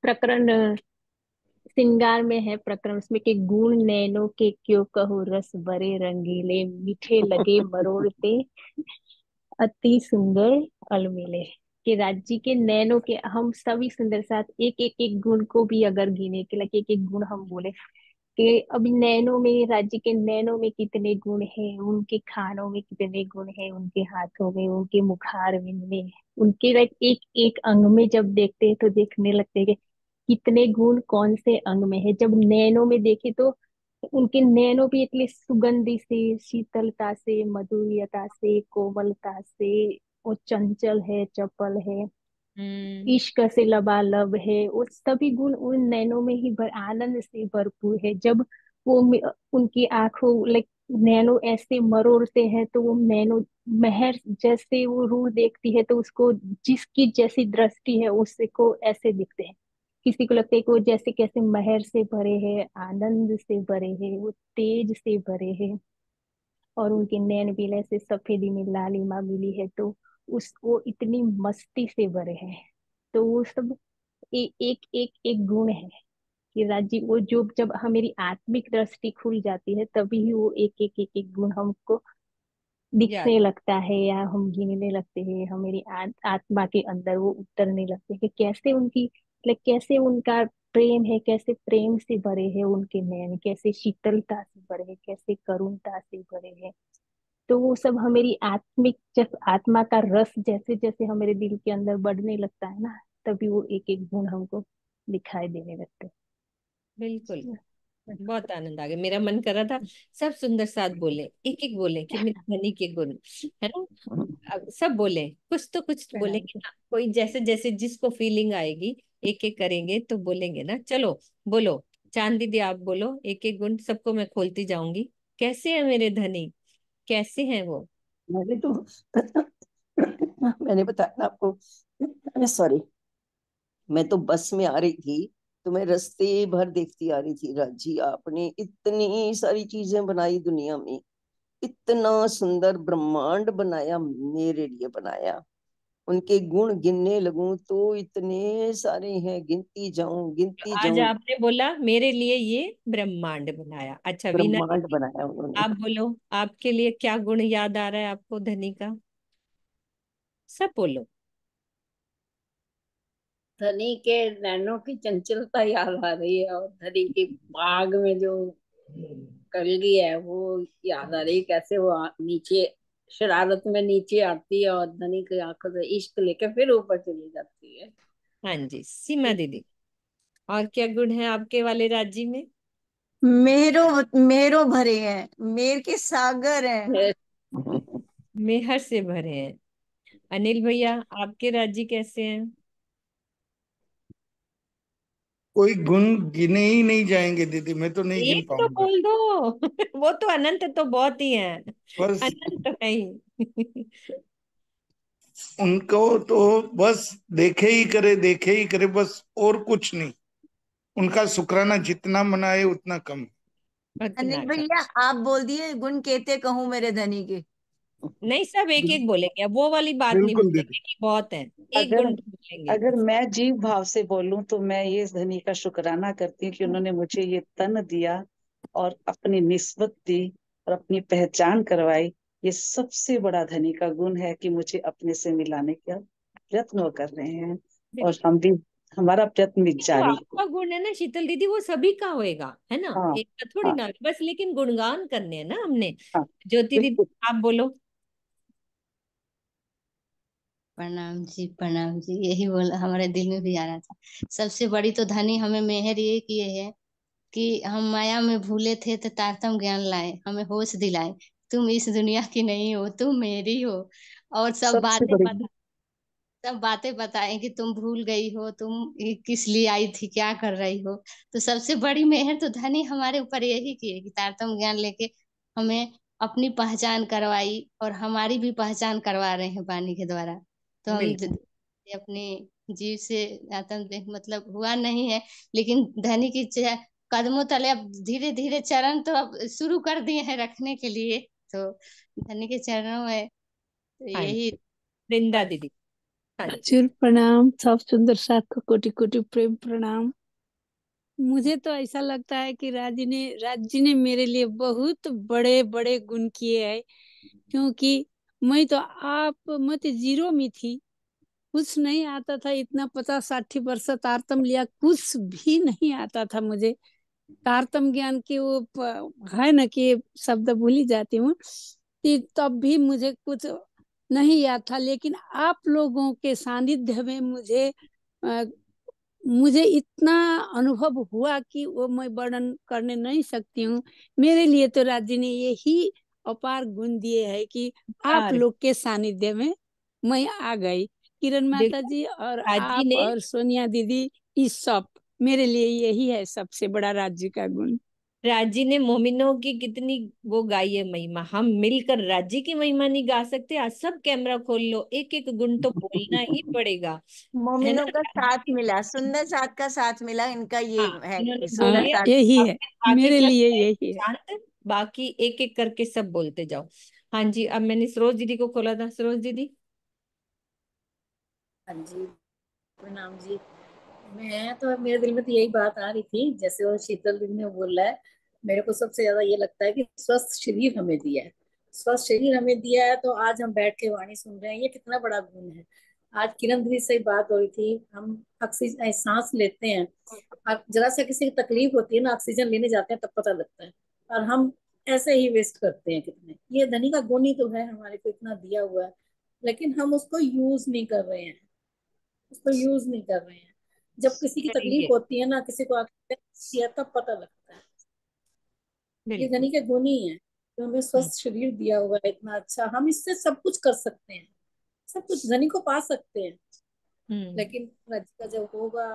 Speaker 6: प्रकरण श्रृंगार में है प्रकरण, उसमें कि गुण नैनो के क्यों कहो रस भरे रंगीले, मीठे लगे मरोड़ते अति सुंदर अलमिले। कि राज्य के नैनो के हम सभी सुंदर साथ एक एक एक गुण को भी अगर गिने के लगे, एक एक गुण हम बोले कि अभी नैनो में, राज्य के नैनो में कितने गुण हैं, उनके खानों में कितने गुण हैं, उनके हाथों में, उनके मुखारविंद में, उनके लाइक एक एक अंग में जब देखते हैं तो देखने लगते हैं कि कितने गुण कौन से अंग में है। जब नैनो में देखे तो उनके नैनो भी इतनी सुगंधि से, शीतलता से, मधुरता से, कोमलता से, वो चंचल है, चपल है,
Speaker 2: हम्म।
Speaker 6: इश्क से लबालब है। वो सभी गुण उन नैनों में ही आनंद से भरपूर है। जब वो उनकी आंखों लाइक नैनो ऐसे मरोड़ते हैं तो वो नैनो महर जैसे वो रूह देखती है तो उसको जिसकी जैसी दृष्टि है उससे को ऐसे दिखते हैं। किसी को लगता है कि वो जैसे कैसे महर से भरे हैं, आनंद से भरे हैं, वो तेज से भरे हैं, और उनके नैन भी ऐसे सफेदी में लालिमा मिली है, तो उस वो इतनी मस्ती से भरे हैं। तो वो सब एक एक एक गुण है कि राज्य वो जो जब हमारी आत्मिक दृष्टि खुल जाती है तभी ही वो एक एक एक एक गुण हमको
Speaker 2: याद।
Speaker 6: दिखने लगता है, या हम गिनने लगते हैं, हमारी आत्मा के अंदर वो उतरने लगते हैं कि कैसे उनकी लाइक कैसे उनका प्रेम है, कैसे प्रेम से भरे हैं उनके नयन, कैसे शीतलता से भरे हैं, कैसे करुणता से भरे हैं। तो वो सब हमारी आत्मिक जब आत्मा का रस जैसे जैसे हमारे दिल के अंदर बढ़ने लगता है ना, तभी वो एक एक गुण हमको दिखाई देने लगते
Speaker 2: बिल्कुल।
Speaker 6: हैं।
Speaker 2: बहुत आनंद आ गया, मेरा मन कर रहा था सब सुंदर साथ बोले, एक एक बोले कि मेरे धनी के गुण, है ना। अब सब बोले, कुछ तो कुछ
Speaker 6: प्रणाम
Speaker 2: बोलेंगे
Speaker 6: जी।
Speaker 2: ना, कोई जैसे जैसे जिसको फीलिंग आएगी एक एक करेंगे तो बोलेंगे ना। चलो बोलो, चांद दीदी आप बोलो, एक एक गुण सबको मैं खोलती जाऊंगी। कैसे है मेरे धनी, कैसे हैं वो।
Speaker 3: मैंने तो मैंने बताया ना आपको, सॉरी, मैं तो बस में आ रही थी तो मैं रास्ते भर देखती आ रही थी, राजी आपने इतनी सारी चीजें बनाई दुनिया में, इतना सुंदर ब्रह्मांड बनाया, मेरे लिए बनाया। उनके गुण गिनने लगूं तो इतने सारे हैं, गिनती
Speaker 2: आज
Speaker 3: जाऊं।
Speaker 2: आपने बोला मेरे लिए ये ब्रह्मांड बनाया। अच्छा वीना
Speaker 3: ब्रह्मांड
Speaker 2: दीदी,
Speaker 3: बनाया उन्होंने।
Speaker 2: आप बोलो, आपके लिए क्या गुण याद आ रहा है आपको धनी का? सब बोलो।
Speaker 6: धनी के नैनों की चंचलता याद आ रही है, और धनी की बाग में जो कलगी है वो याद आ रही है। कैसे वो नीचे शरारत में नीचे आती है और धनी की आंखों से इश्क लेके फिर ऊपर चली जाती है।
Speaker 2: हाँ जी सीमा दीदी, और क्या गुण है आपके वाले राज्य में?
Speaker 8: मेरो मेरो भरे हैं, मेर के सागर हैं।
Speaker 2: मेहर से भरे हैं। अनिल भैया, आपके राज्य कैसे हैं?
Speaker 9: कोई गुण गिने ही नहीं जाएंगे दीदी, मैं तो नहीं गिन
Speaker 2: एक तो
Speaker 9: पाऊंगा।
Speaker 2: बोल दो। वो तो अनंत तो बहुत ही है,
Speaker 9: बस
Speaker 2: अनंत है ही।
Speaker 9: उनको तो बस देखे ही करे, बस और कुछ नहीं। उनका शुक्राना जितना मनाए उतना कम।
Speaker 2: उतना
Speaker 8: अनिल
Speaker 2: का
Speaker 8: भैया आप बोल दिए गुण कहते कहूँ मेरे धनी के।
Speaker 2: नहीं, सब एक एक बोलेंगे, अब वो वाली बात नहीं
Speaker 9: बिल्कुल दीदी।
Speaker 2: बोलेंगे कि बहुत है। एक
Speaker 5: अगर
Speaker 2: गुण बोलेंगे।
Speaker 5: अगर मैं जीव भाव से बोलूं तो मैं ये धनी का शुक्राना करती हूँ कि उन्होंने मुझे ये तन दिया और अपनी निस्बत दी और अपनी पहचान करवाई। ये सबसे बड़ा धनी का गुण है कि मुझे अपने से मिलाने का प्रयत्न वो कर रहे हैं, और
Speaker 2: बिल्कुल।
Speaker 5: हम भी, हमारा प्रयत्न भी
Speaker 2: ये जो
Speaker 5: जारी है।
Speaker 2: आपका गुण है ना शीतल दीदी, वो सभी का होएगा, है ना,
Speaker 5: हाँ
Speaker 2: एक का थोड़ी
Speaker 5: हाँ
Speaker 2: ना, बस लेकिन गुणगान करने हैं ना हमने।
Speaker 5: हाँ
Speaker 2: ज्योति दीदी
Speaker 5: बिल्कुल।
Speaker 2: आप बोलो।
Speaker 10: प्रणाम जी, प्रणाम जी, यही बोला हमारे दिल में भी आ रहा था। सबसे बड़ी तो धनी हमें मेहर ये किए है कि हम माया में भूले थे तो तारतम ज्ञान लाए, हमें होश दिलाए। तुम इस दुनिया की नहीं हो, तुम मेरी हो। और
Speaker 5: सबसे बड़ी,
Speaker 10: सब बातें बताएं कि तुम भूल गई हो, तुम ये किस लिए आई थी, क्या कर रही हो। तो सबसे बड़ी मेहर तो धनी हमारे ऊपर यही की है कि तारतम ज्ञान लेके हमें अपनी पहचान करवाई, और हमारी भी पहचान करवा रहे हैं वाणी के द्वारा। तो हम
Speaker 2: बिल्कुल।
Speaker 10: अपने जीव से आत्म देह मतलब हुआ नहीं है, लेकिन धनी की कदमों तले अब धीरे धीरे चरण तो अब शुरू कर दिए हैं रखने के लिए। तो धनी के चरणों में तो
Speaker 2: हाँ जी
Speaker 10: यही।
Speaker 2: वृंदा दीदी। हाँ जी।
Speaker 11: चुर प्रणाम, सब सुंदर साथ को कोटि कोटि प्रेम प्रणाम। मुझे तो ऐसा लगता है कि राज्य ने मेरे लिए बहुत बड़े बड़े गुण किए हैं, क्योंकि मैं तो जीरो में थी, कुछ नहीं आता था। इतना 50-60 वर्ष तारतम लिया, कुछ भी नहीं आता था मुझे। तारतम ज्ञान की वो है ना कि शब्द भूल ही जाती हूँ कि तब भी मुझे कुछ नहीं याद था। लेकिन आप लोगों के सानिध्य में अ, मुझे इतना अनुभव हुआ कि वो मैं वर्णन करने नहीं सकती हूँ। मेरे लिए तो राज्य ने यही अपार गुण दिए है कि आप
Speaker 2: और
Speaker 11: लोग के सानिध्य में मैं आ गई। किरण माता
Speaker 2: देखो
Speaker 11: जी और
Speaker 2: राजी
Speaker 11: आप
Speaker 2: ने,
Speaker 11: और सोनिया दीदी, इस सब मेरे लिए यही है सबसे बड़ा राज्य का गुण।
Speaker 2: राजी ने मोमिनों की कितनी वो गाई है महिमा, हम मिलकर राज्य की महिमा नहीं गा सकते? आज सब कैमरा खोल लो, एक एक गुण तो बोलना ही पड़ेगा, है ना
Speaker 8: मोमिनों का
Speaker 2: राज्य
Speaker 8: साथ
Speaker 2: की।
Speaker 8: मिला, सुंदर साथ का साथ मिला, इनका ये
Speaker 2: हाँ
Speaker 8: है
Speaker 2: इन्होंने
Speaker 8: कि
Speaker 2: बोल
Speaker 8: सुंदर
Speaker 11: हाँ,
Speaker 2: दिया।
Speaker 8: साथ।
Speaker 11: यही
Speaker 2: अब
Speaker 11: है,
Speaker 2: फिर बाकी
Speaker 11: मेरे
Speaker 2: क्या
Speaker 11: लिए
Speaker 2: है?
Speaker 11: यही है।
Speaker 2: शांत, बाकी एक एक करके सब बोलते जाओ। हाँ जी, अब मैंने सरोज दीदी को खोला था। सरोज दीदी।
Speaker 6: हाँ जी, प्रणाम जी। मैं तो, मेरे दिल में तो यही बात आ रही थी, जैसे वो शीतल दीदी ने बोला है। मेरे को सबसे ज्यादा ये लगता है कि स्वस्थ शरीर हमें दिया है। स्वस्थ शरीर हमें दिया है, तो आज हम बैठ के वाणी सुन रहे हैं, ये कितना बड़ा गुण है। आज किरण दीदी से बात हो रही थी, हम ऑक्सीजन सांस लेते हैं, और जरा सा किसी की तकलीफ होती है ना, ऑक्सीजन लेने जाते हैं तब पता लगता है, और हम ऐसे ही वेस्ट करते हैं कितने। ये धनी का गुण ही तो है, हमारे को इतना दिया हुआ है, लेकिन हम उसको यूज नहीं कर रहे हैं, उसको यूज नहीं कर रहे हैं। जब किसी की तकलीफ
Speaker 2: करेंगे।
Speaker 6: होती है ना, किसी को आती है, तब पता लगता है। ये
Speaker 2: बिल्कुल।
Speaker 6: धनी के गुण ही है, तो हमें
Speaker 2: हम्म।
Speaker 6: स्वस्थ शरीर दिया हुआ है इतना अच्छा, हम इससे सब कुछ कर सकते हैं, सब कुछ धनी को पा सकते हैं।
Speaker 2: हम्म।
Speaker 6: लेकिन राज्य का जब होगा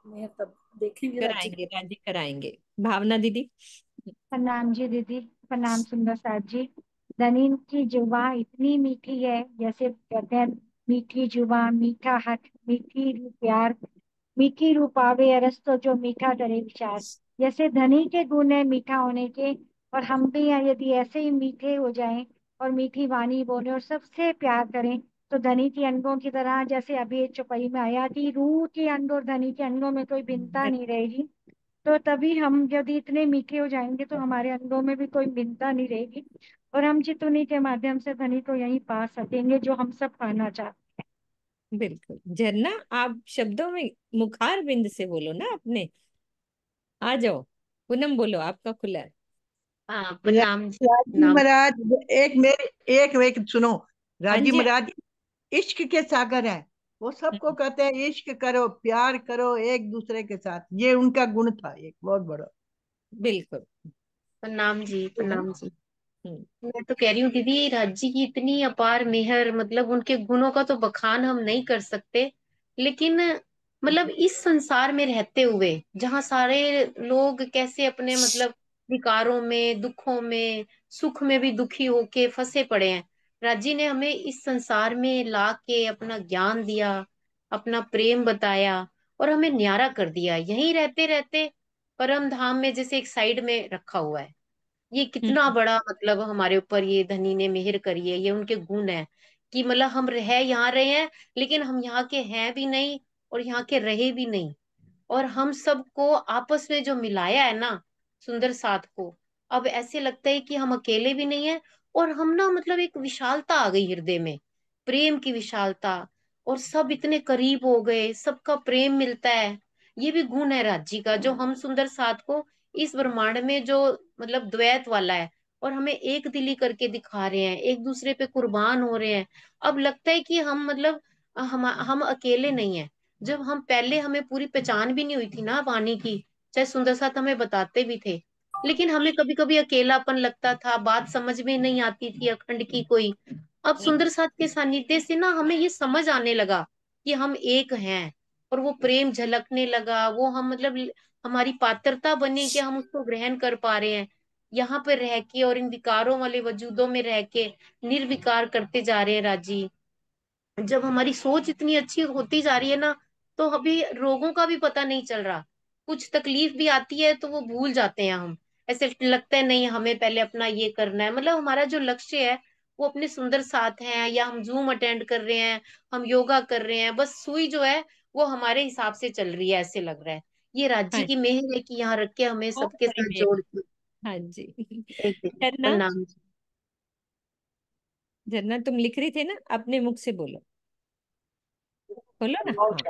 Speaker 6: मैं तब देखेंगे राज्य
Speaker 2: कराएंगे
Speaker 6: को।
Speaker 2: राजी कराएंगे। भावना दीदी।
Speaker 4: प्रणाम जी दीदी, प्रणाम सुंदर साथ जी। धनी की जुबान इतनी मीठी है, जैसे कहते हैं मीठी जुबान मीठा हठ मीठी रू प्यार, मीठी रू पावे अरस तो जो मीठा करे विचार। जैसे धनी के गुण है मीठा होने के, और हम भी हैं, यदि ऐसे ही मीठे हो जाएं और मीठी वाणी बोले और सबसे प्यार करें, तो धनी के अंगों की तरह, जैसे अभी एक चौपाई में आया कि रूह के अंग और धनी के अंगों में कोई भिन्नता नहीं रहेगी। तो तभी हम यदि इतने मीठे हो जाएंगे तो हमारे अंगों में भी कोई भिन्नता नहीं रहेगी, और हम चित उन्हीं के माध्यम से धनी को यहीं पा सकेंगे जो हम सब पाना चाहते
Speaker 2: बिल्कुल। झरना, आप शब्दों में मुखार बिंद से बोलो ना अपने। आ जाओ। पूनम बोलो, आपका खुला है।
Speaker 12: हाँ,
Speaker 7: हैं।
Speaker 12: प्रणाम जी।
Speaker 7: राजी
Speaker 12: प्रणाम।
Speaker 7: महाराज, एक सुनो।
Speaker 2: हाँ
Speaker 7: राजी
Speaker 2: जी।
Speaker 7: महाराज इश्क के सागर हैं। वो सबको कहते हैं इश्क करो, प्यार करो एक दूसरे के साथ। ये उनका गुण था एक बहुत बड़ा।
Speaker 2: बिल्कुल।
Speaker 12: प्रणाम जी। प्रणाम जी।
Speaker 2: हम्म।
Speaker 12: मैं तो कह रही हूँ दीदी, राज्य की इतनी अपार मेहर, मतलब उनके गुणों का तो बखान हम नहीं कर सकते। लेकिन मतलब इस संसार में रहते हुए जहाँ सारे लोग कैसे अपने मतलब विकारों में, दुखों में, सुख में भी दुखी होके फंसे पड़े हैं, राज्य ने हमें इस संसार में ला के अपना ज्ञान दिया, अपना प्रेम बताया, और हमें न्यारा कर दिया यहीं रहते रहते परम धाम में, जैसे एक साइड में रखा हुआ है। ये कितना बड़ा मतलब हमारे ऊपर ये धनी ने मेहर करी है। ये उनके गुण है कि मतलब हम रह यहाँ रहे हैं, लेकिन हम यहाँ के हैं भी नहीं और यहाँ के रहे भी नहीं। और हम सबको आपस में जो मिलाया है ना, सुंदर साथ को, अब ऐसे लगता है कि हम अकेले भी नहीं है। और हम ना मतलब एक विशालता आ गई हृदय में, प्रेम की विशालता, और सब इतने करीब हो गए, सबका प्रेम मिलता है। ये भी गुण है राज्य का, जो हम सुंदर साथ को इस ब्रह्मांड में जो मतलब द्वैत वाला है, और हमें एक दिली करके दिखा रहे हैं, एक दूसरे पे कुर्बान हो रहे हैं। अब लगता है कि हम मतलब हम अकेले नहीं है। जब हम पहले, हमें पूरी पहचान भी नहीं हुई थी ना वाणी की, चाहे सुंदर साथ हमें बताते भी थे, लेकिन हमें कभी कभी अकेलापन लगता था, बात समझ में नहीं आती थी अखंड की कोई। अब सुंदर साथ के सानिध्य से ना हमें ये समझ आने लगा कि हम एक हैं, और वो प्रेम झलकने लगा। वो हम मतलब हमारी पात्रता बनी कि हम उसको ग्रहण कर पा रहे हैं यहाँ पे रह के, और इन विकारों वाले वजूदों में रह के निर्विकार करते जा रहे हैं राजी। जब हमारी सोच इतनी अच्छी होती जा रही है ना, तो अभी रोगों का भी पता नहीं चल रहा। कुछ तकलीफ भी आती है तो वो भूल जाते हैं हम। ऐसे लगता है नहीं, हमें पहले अपना ये करना है, मतलब हमारा जो लक्ष्य है वो अपने सुंदर साथ हैं, या हम जूम अटेंड कर रहे हैं, हम योगा कर रहे हैं, बस सुई जो है वो हमारे हिसाब से चल रही है, ऐसे लग रहा है। ये राज्य
Speaker 2: हाँ,
Speaker 12: की मेहर है कि यहाँ रख के हमें
Speaker 2: बहुत
Speaker 12: सबके
Speaker 2: बड़ी
Speaker 12: साथ
Speaker 2: मेहर।
Speaker 12: जोड़ के।
Speaker 2: हाँ जी।
Speaker 12: एक दिन
Speaker 2: झरना,
Speaker 12: प्रणाम जी।
Speaker 2: झरना तुम लिख रही थे ना, अपने मुख से बोलो। बोलो ना, हाँ। ओके।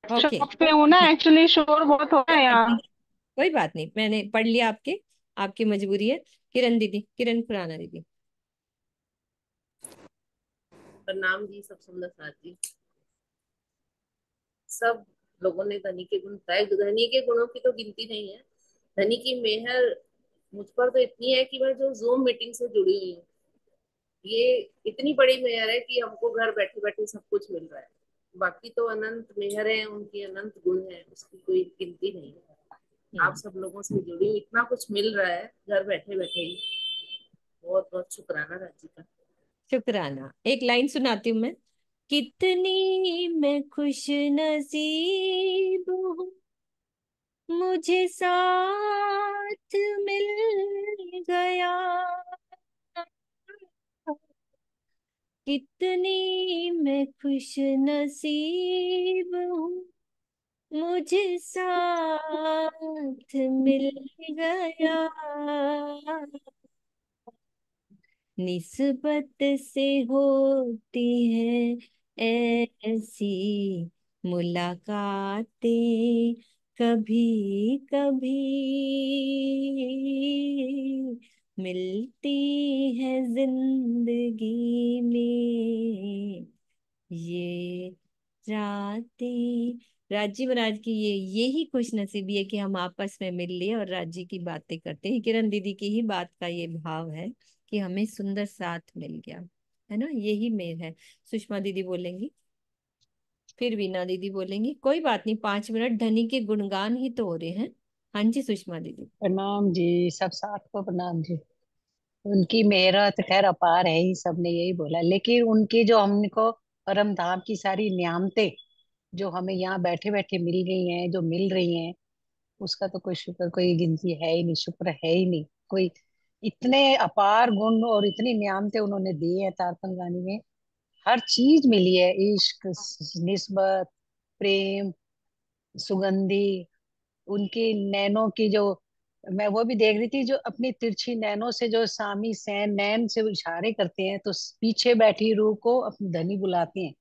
Speaker 13: शॉप पे हूँ ना, एक्चुअली शोर बहुत हो रहा
Speaker 2: कोई
Speaker 13: है
Speaker 2: बात
Speaker 13: यहाँ।
Speaker 2: नहीं, कोई बात नहीं, मैंने पढ़ लिया आपके, आपकी मजबूरी है। किरण दीदी, किरण खुराना दीदी।
Speaker 14: प्रणाम जी, सब सुंदर साथ जी। सब लोगों ने धनी के गुण बताए। धनी के गुणों की तो गिनती नहीं है। धनी की मेहर मुझ पर तो इतनी है कि मैं जो जूम मीटिंग से जुड़ी हुई हूँ, ये इतनी बड़ी मेहर है कि हमको घर बैठे बैठे सब कुछ मिल रहा है। बाकी तो अनंत मेहर है, उनकी अनंत गुण है, उसकी कोई गिनती नहीं है। आप
Speaker 2: हम्म।
Speaker 14: सब लोगों से जुड़ी हुई, इतना कुछ मिल रहा है घर बैठे बैठे ही। बहुत बहुत शुक्राना राज्य का।
Speaker 2: शुक्राना। एक लाइन सुनाती हूँ मैं। कितनी मैं खुश नसीब हूँ, मुझे साथ मिल गया। कितनी मैं खुश नसीब हूँ, मुझे साथ मिल गया। निस्बत से होती है ऐसी मुलाकातें कभी कभी, मिलती है जिंदगी में ये रातें। राजी महाराज की यही खुश नसीबी है कि हम आपस में मिल लिए और राजी की बातें करते हैं। किरण दीदी की ही बात का ये भाव है कि हमें सुंदर साथ मिल गया, है ना, यही मेल है। सुषमा दीदी बोलेंगी, फिर वीना दीदी बोलेंगी। कोई बात नहीं, 5 मिनट धनी के गुणगान ही तो हो रहे हैं। हाँ जी, सुषमा दीदी।
Speaker 5: प्रणाम जी, सब साथ को प्रणाम जी। उनकी मेहरत खैर अपार है ही, सबने यही बोला। लेकिन उनकी जो हमको परम धाम की सारी नियामतें जो हमें यहाँ बैठे बैठे मिल गई हैं, जो मिल रही हैं, उसका तो कोई शुक्र, कोई गिनती है ही नहीं, शुक्र है ही नहीं कोई।
Speaker 15: इतने अपार गुण और इतनी नियामतें उन्होंने दी है तारपन रानी में। हर चीज मिली है, इश्क, निस्बत, प्रेम, सुगंधी, उनकी नैनों की जो, मैं वो भी देख रही थी, जो अपनी तिरछी नैनों से जो सामी सैन नैन से इशारे करते हैं तो पीछे बैठी रूह को अपनी धनी बुलाते हैं।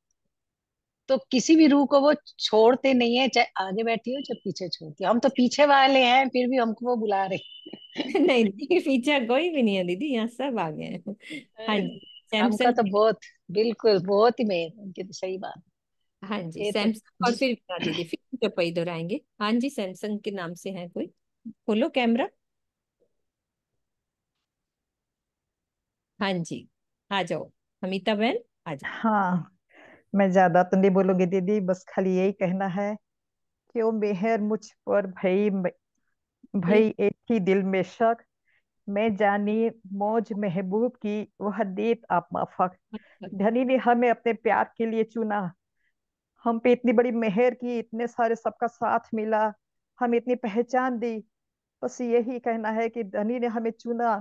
Speaker 15: तो किसी भी रूह को वो छोड़ते नहीं है, चाहे आगे बैठी हो चाहे पीछे छोड़ती हो। हम तो पीछे वाले हैं फिर भी हमको वो बुला रहे
Speaker 2: नहीं नहीं, पीछा कोई भी नहीं है दीदी, यहाँ सब आ गए हैं। हाँ
Speaker 15: हैं।
Speaker 2: जी,
Speaker 15: हमका
Speaker 2: सैमसंग।
Speaker 15: तो बहुत, बिल्कुल बहुत ही मेहर उनकी, तो सही बात।
Speaker 2: हाँ जी,
Speaker 15: ये तो
Speaker 2: सैमसंग और फिर वीणा दीदी, फिर चौपाई दोहराएंगे। हाँ जी, सैमसंग के नाम से है कोई? खोलो कैमरा। हाँ जी, आ जाओ अमिता बहन, आ जाओ।
Speaker 16: हाँ, मैं ज्यादा तो नहीं बोलूंगी दीदी, बस खाली यही कहना है कि वो मेहर मुझ पर भई,
Speaker 2: बिल्कुल।
Speaker 16: भई एक ही दिल में शक, मैं जानी मौज महबूब की वह देत आप माफक। धनी ने हमें अपने प्यार के लिए चुना, हम पे इतनी बड़ी मेहर की, इतने सारे सबका साथ मिला, हमें इतनी पहचान दी। बस यही कहना है कि धनी ने हमें चुना,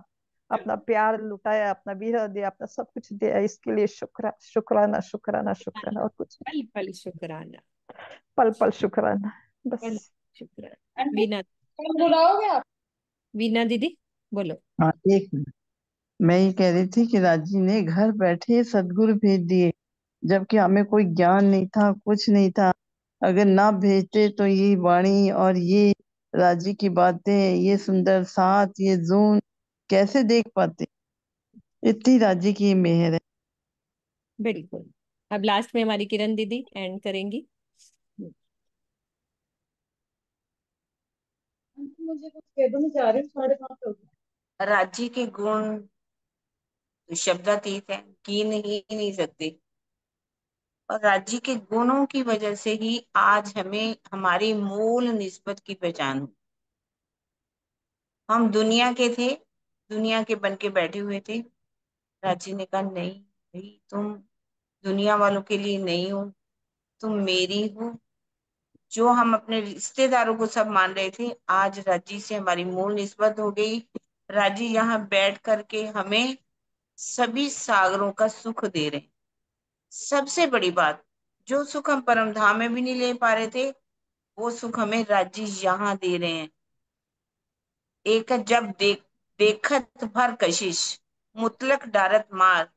Speaker 16: अपना प्यार लुटाया, अपना विरह दिया, अपना सब कुछ दिया, इसके लिए शुक्राना शुक्राना शुक्राना, और कुछ नहीं।
Speaker 2: पल पल शुक्राना।
Speaker 16: पल पल शुक्राना, बस।
Speaker 2: पल शुक्राना। वीणा,
Speaker 5: बुलाओगे आप?
Speaker 2: वीणा दीदी बोलो।
Speaker 17: हाँ, एक मिनट। मैं ये कह रही थी कि राजी ने घर बैठे सदगुरु भेज दिए, जबकि हमें कोई ज्ञान नहीं था, कुछ नहीं था। अगर ना भेजते तो ये वाणी और ये राजी की बातें, ये सुंदर साथ, ये जून कैसे देख पाते। इतनी राजी की मेहर है।
Speaker 2: बिल्कुल। अब लास्ट में हमारी किरण दीदी एंड करेंगी।
Speaker 5: मुझे कुछ कह दो, मैं जा रही हूँ, 5:30 हो गए।
Speaker 1: राज्य के गुण तो शब्दातीत है, गिन ही नहीं सकते। और राज्य के गुणों की वजह से ही आज हमें हमारी मूल निस्बत की पहचान हुई। हम दुनिया के थे, दुनिया के बन के बैठे हुए थे। राज्य ने कहा नहीं भाई, तुम दुनिया वालों के लिए नहीं हो, तुम मेरी हो। जो हम अपने रिश्तेदारों को सब मान रहे थे, आज राज्य से हमारी मूल निस्बत हो गई। राज्य यहाँ बैठ करके हमें सभी सागरों का सुख दे रहे हैं। सबसे बड़ी बात, जो सुख हम परम धाम में भी नहीं ले पा रहे थे, वो सुख हमें राज्य यहाँ दे रहे हैं। एक जब देखत भर कशिश, मुतलक डारत मार।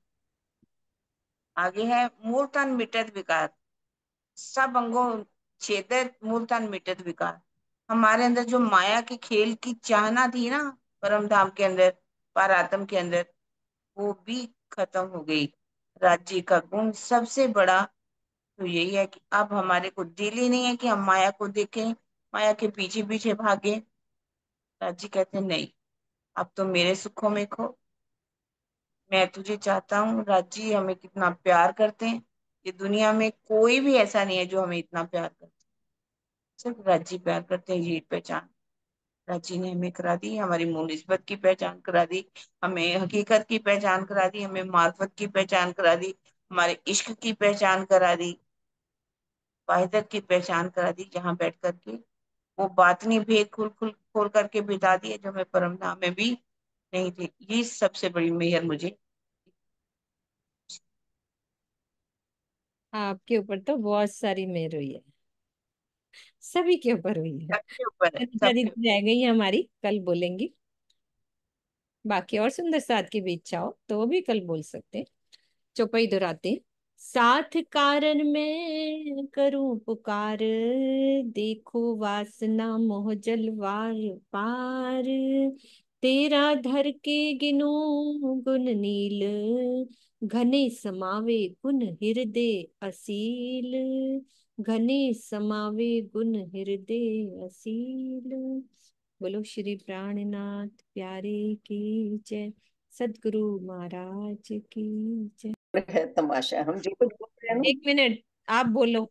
Speaker 1: आगे है मूल तन मिटत विकार, सब अंगों छेदत मूल तन मिटत विकार। हमारे अंदर जो माया के खेल की चाहना थी ना, परम धाम के अंदर, पारात्म के अंदर, वो भी खत्म हो गई। राज्य का गुण सबसे बड़ा तो यही है कि अब हमारे को दिल ही नहीं है कि हम माया को देखें, माया के पीछे पीछे भागे। राज्य कहते हैं नहीं, अब तो मेरे सुखों में खो, मैं तुझे चाहता हूँ। राज्य हमें कितना प्यार करते हैं, ये दुनिया में कोई भी ऐसा नहीं है जो हमें इतना प्यार करते है। सिर्फ राज्य प्यार करते हैं, ये पहचान राज्य ने हमें करा दी। हमारी मूल निस्बत की पहचान करा दी, हमें हकीकत की पहचान करा दी, हमें मार्फत की पहचान करा दी, हमारे इश्क की पहचान करा दी, वाहिदत की पहचान करा दी। जहाँ बैठ करके वो बातनी भेद खोल करके बिता दिए, जो हमें परम धाम में भी नहीं थे। ये सबसे बड़ी मेहर मुझे।
Speaker 2: आपके ऊपर तो बहुत सारी मेहर हुई है, सभी के ऊपर हुई है।
Speaker 1: सबके ऊपर है,
Speaker 2: अनिता
Speaker 1: सबके
Speaker 2: दीदी रह गई है हमारी, कल बोलेंगी। बाकी और सुंदर साथ की भी इच्छा हो तो वो भी कल बोल सकते हैं। चौपाई दोहराते हैं। साथ कारण में करूं पुकार, देखो वासना मोह जलवार पार। तेरा धर के गिनो गुण नील, घने समावे गुण हृदय असील। घने समावे गुण हृदय असील। बोलो श्री प्राणनाथ प्यारे की जय, सदगुरु महाराज की जय।
Speaker 3: है तमाशा, हम जो कुछ बोल रहे हैं ना,
Speaker 2: एक मिनट, आप बोलो।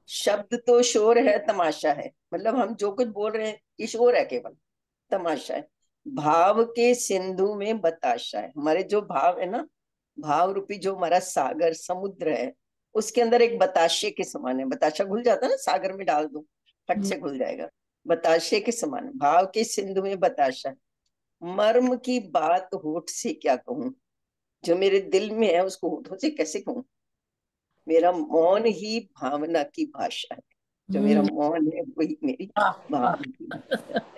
Speaker 3: शब्द तो शोर है, तमाशा है। मतलब हम जो कुछ बोल रहे हैं ये शोर है, केवल तमाशा है। भाव के सिंधु में बताशा है। हमारे जो भाव है ना, भाव रूपी जो हमारा सागर समुद्र है, उसके अंदर एक बताशे के समान है। बताशा घुल जाता है ना, सागर में डाल दो फट से घुल जाएगा। बताशे के समान है। भाव के सिंधु में बताशा है। मर्म की बात होठ से क्या कहूं, जो मेरे दिल में है उसको होठों से कैसे कहूं। मेरा मौन ही भावना की भाषा है, जो मेरा मौन है वही मेरी भावना की भाषा है।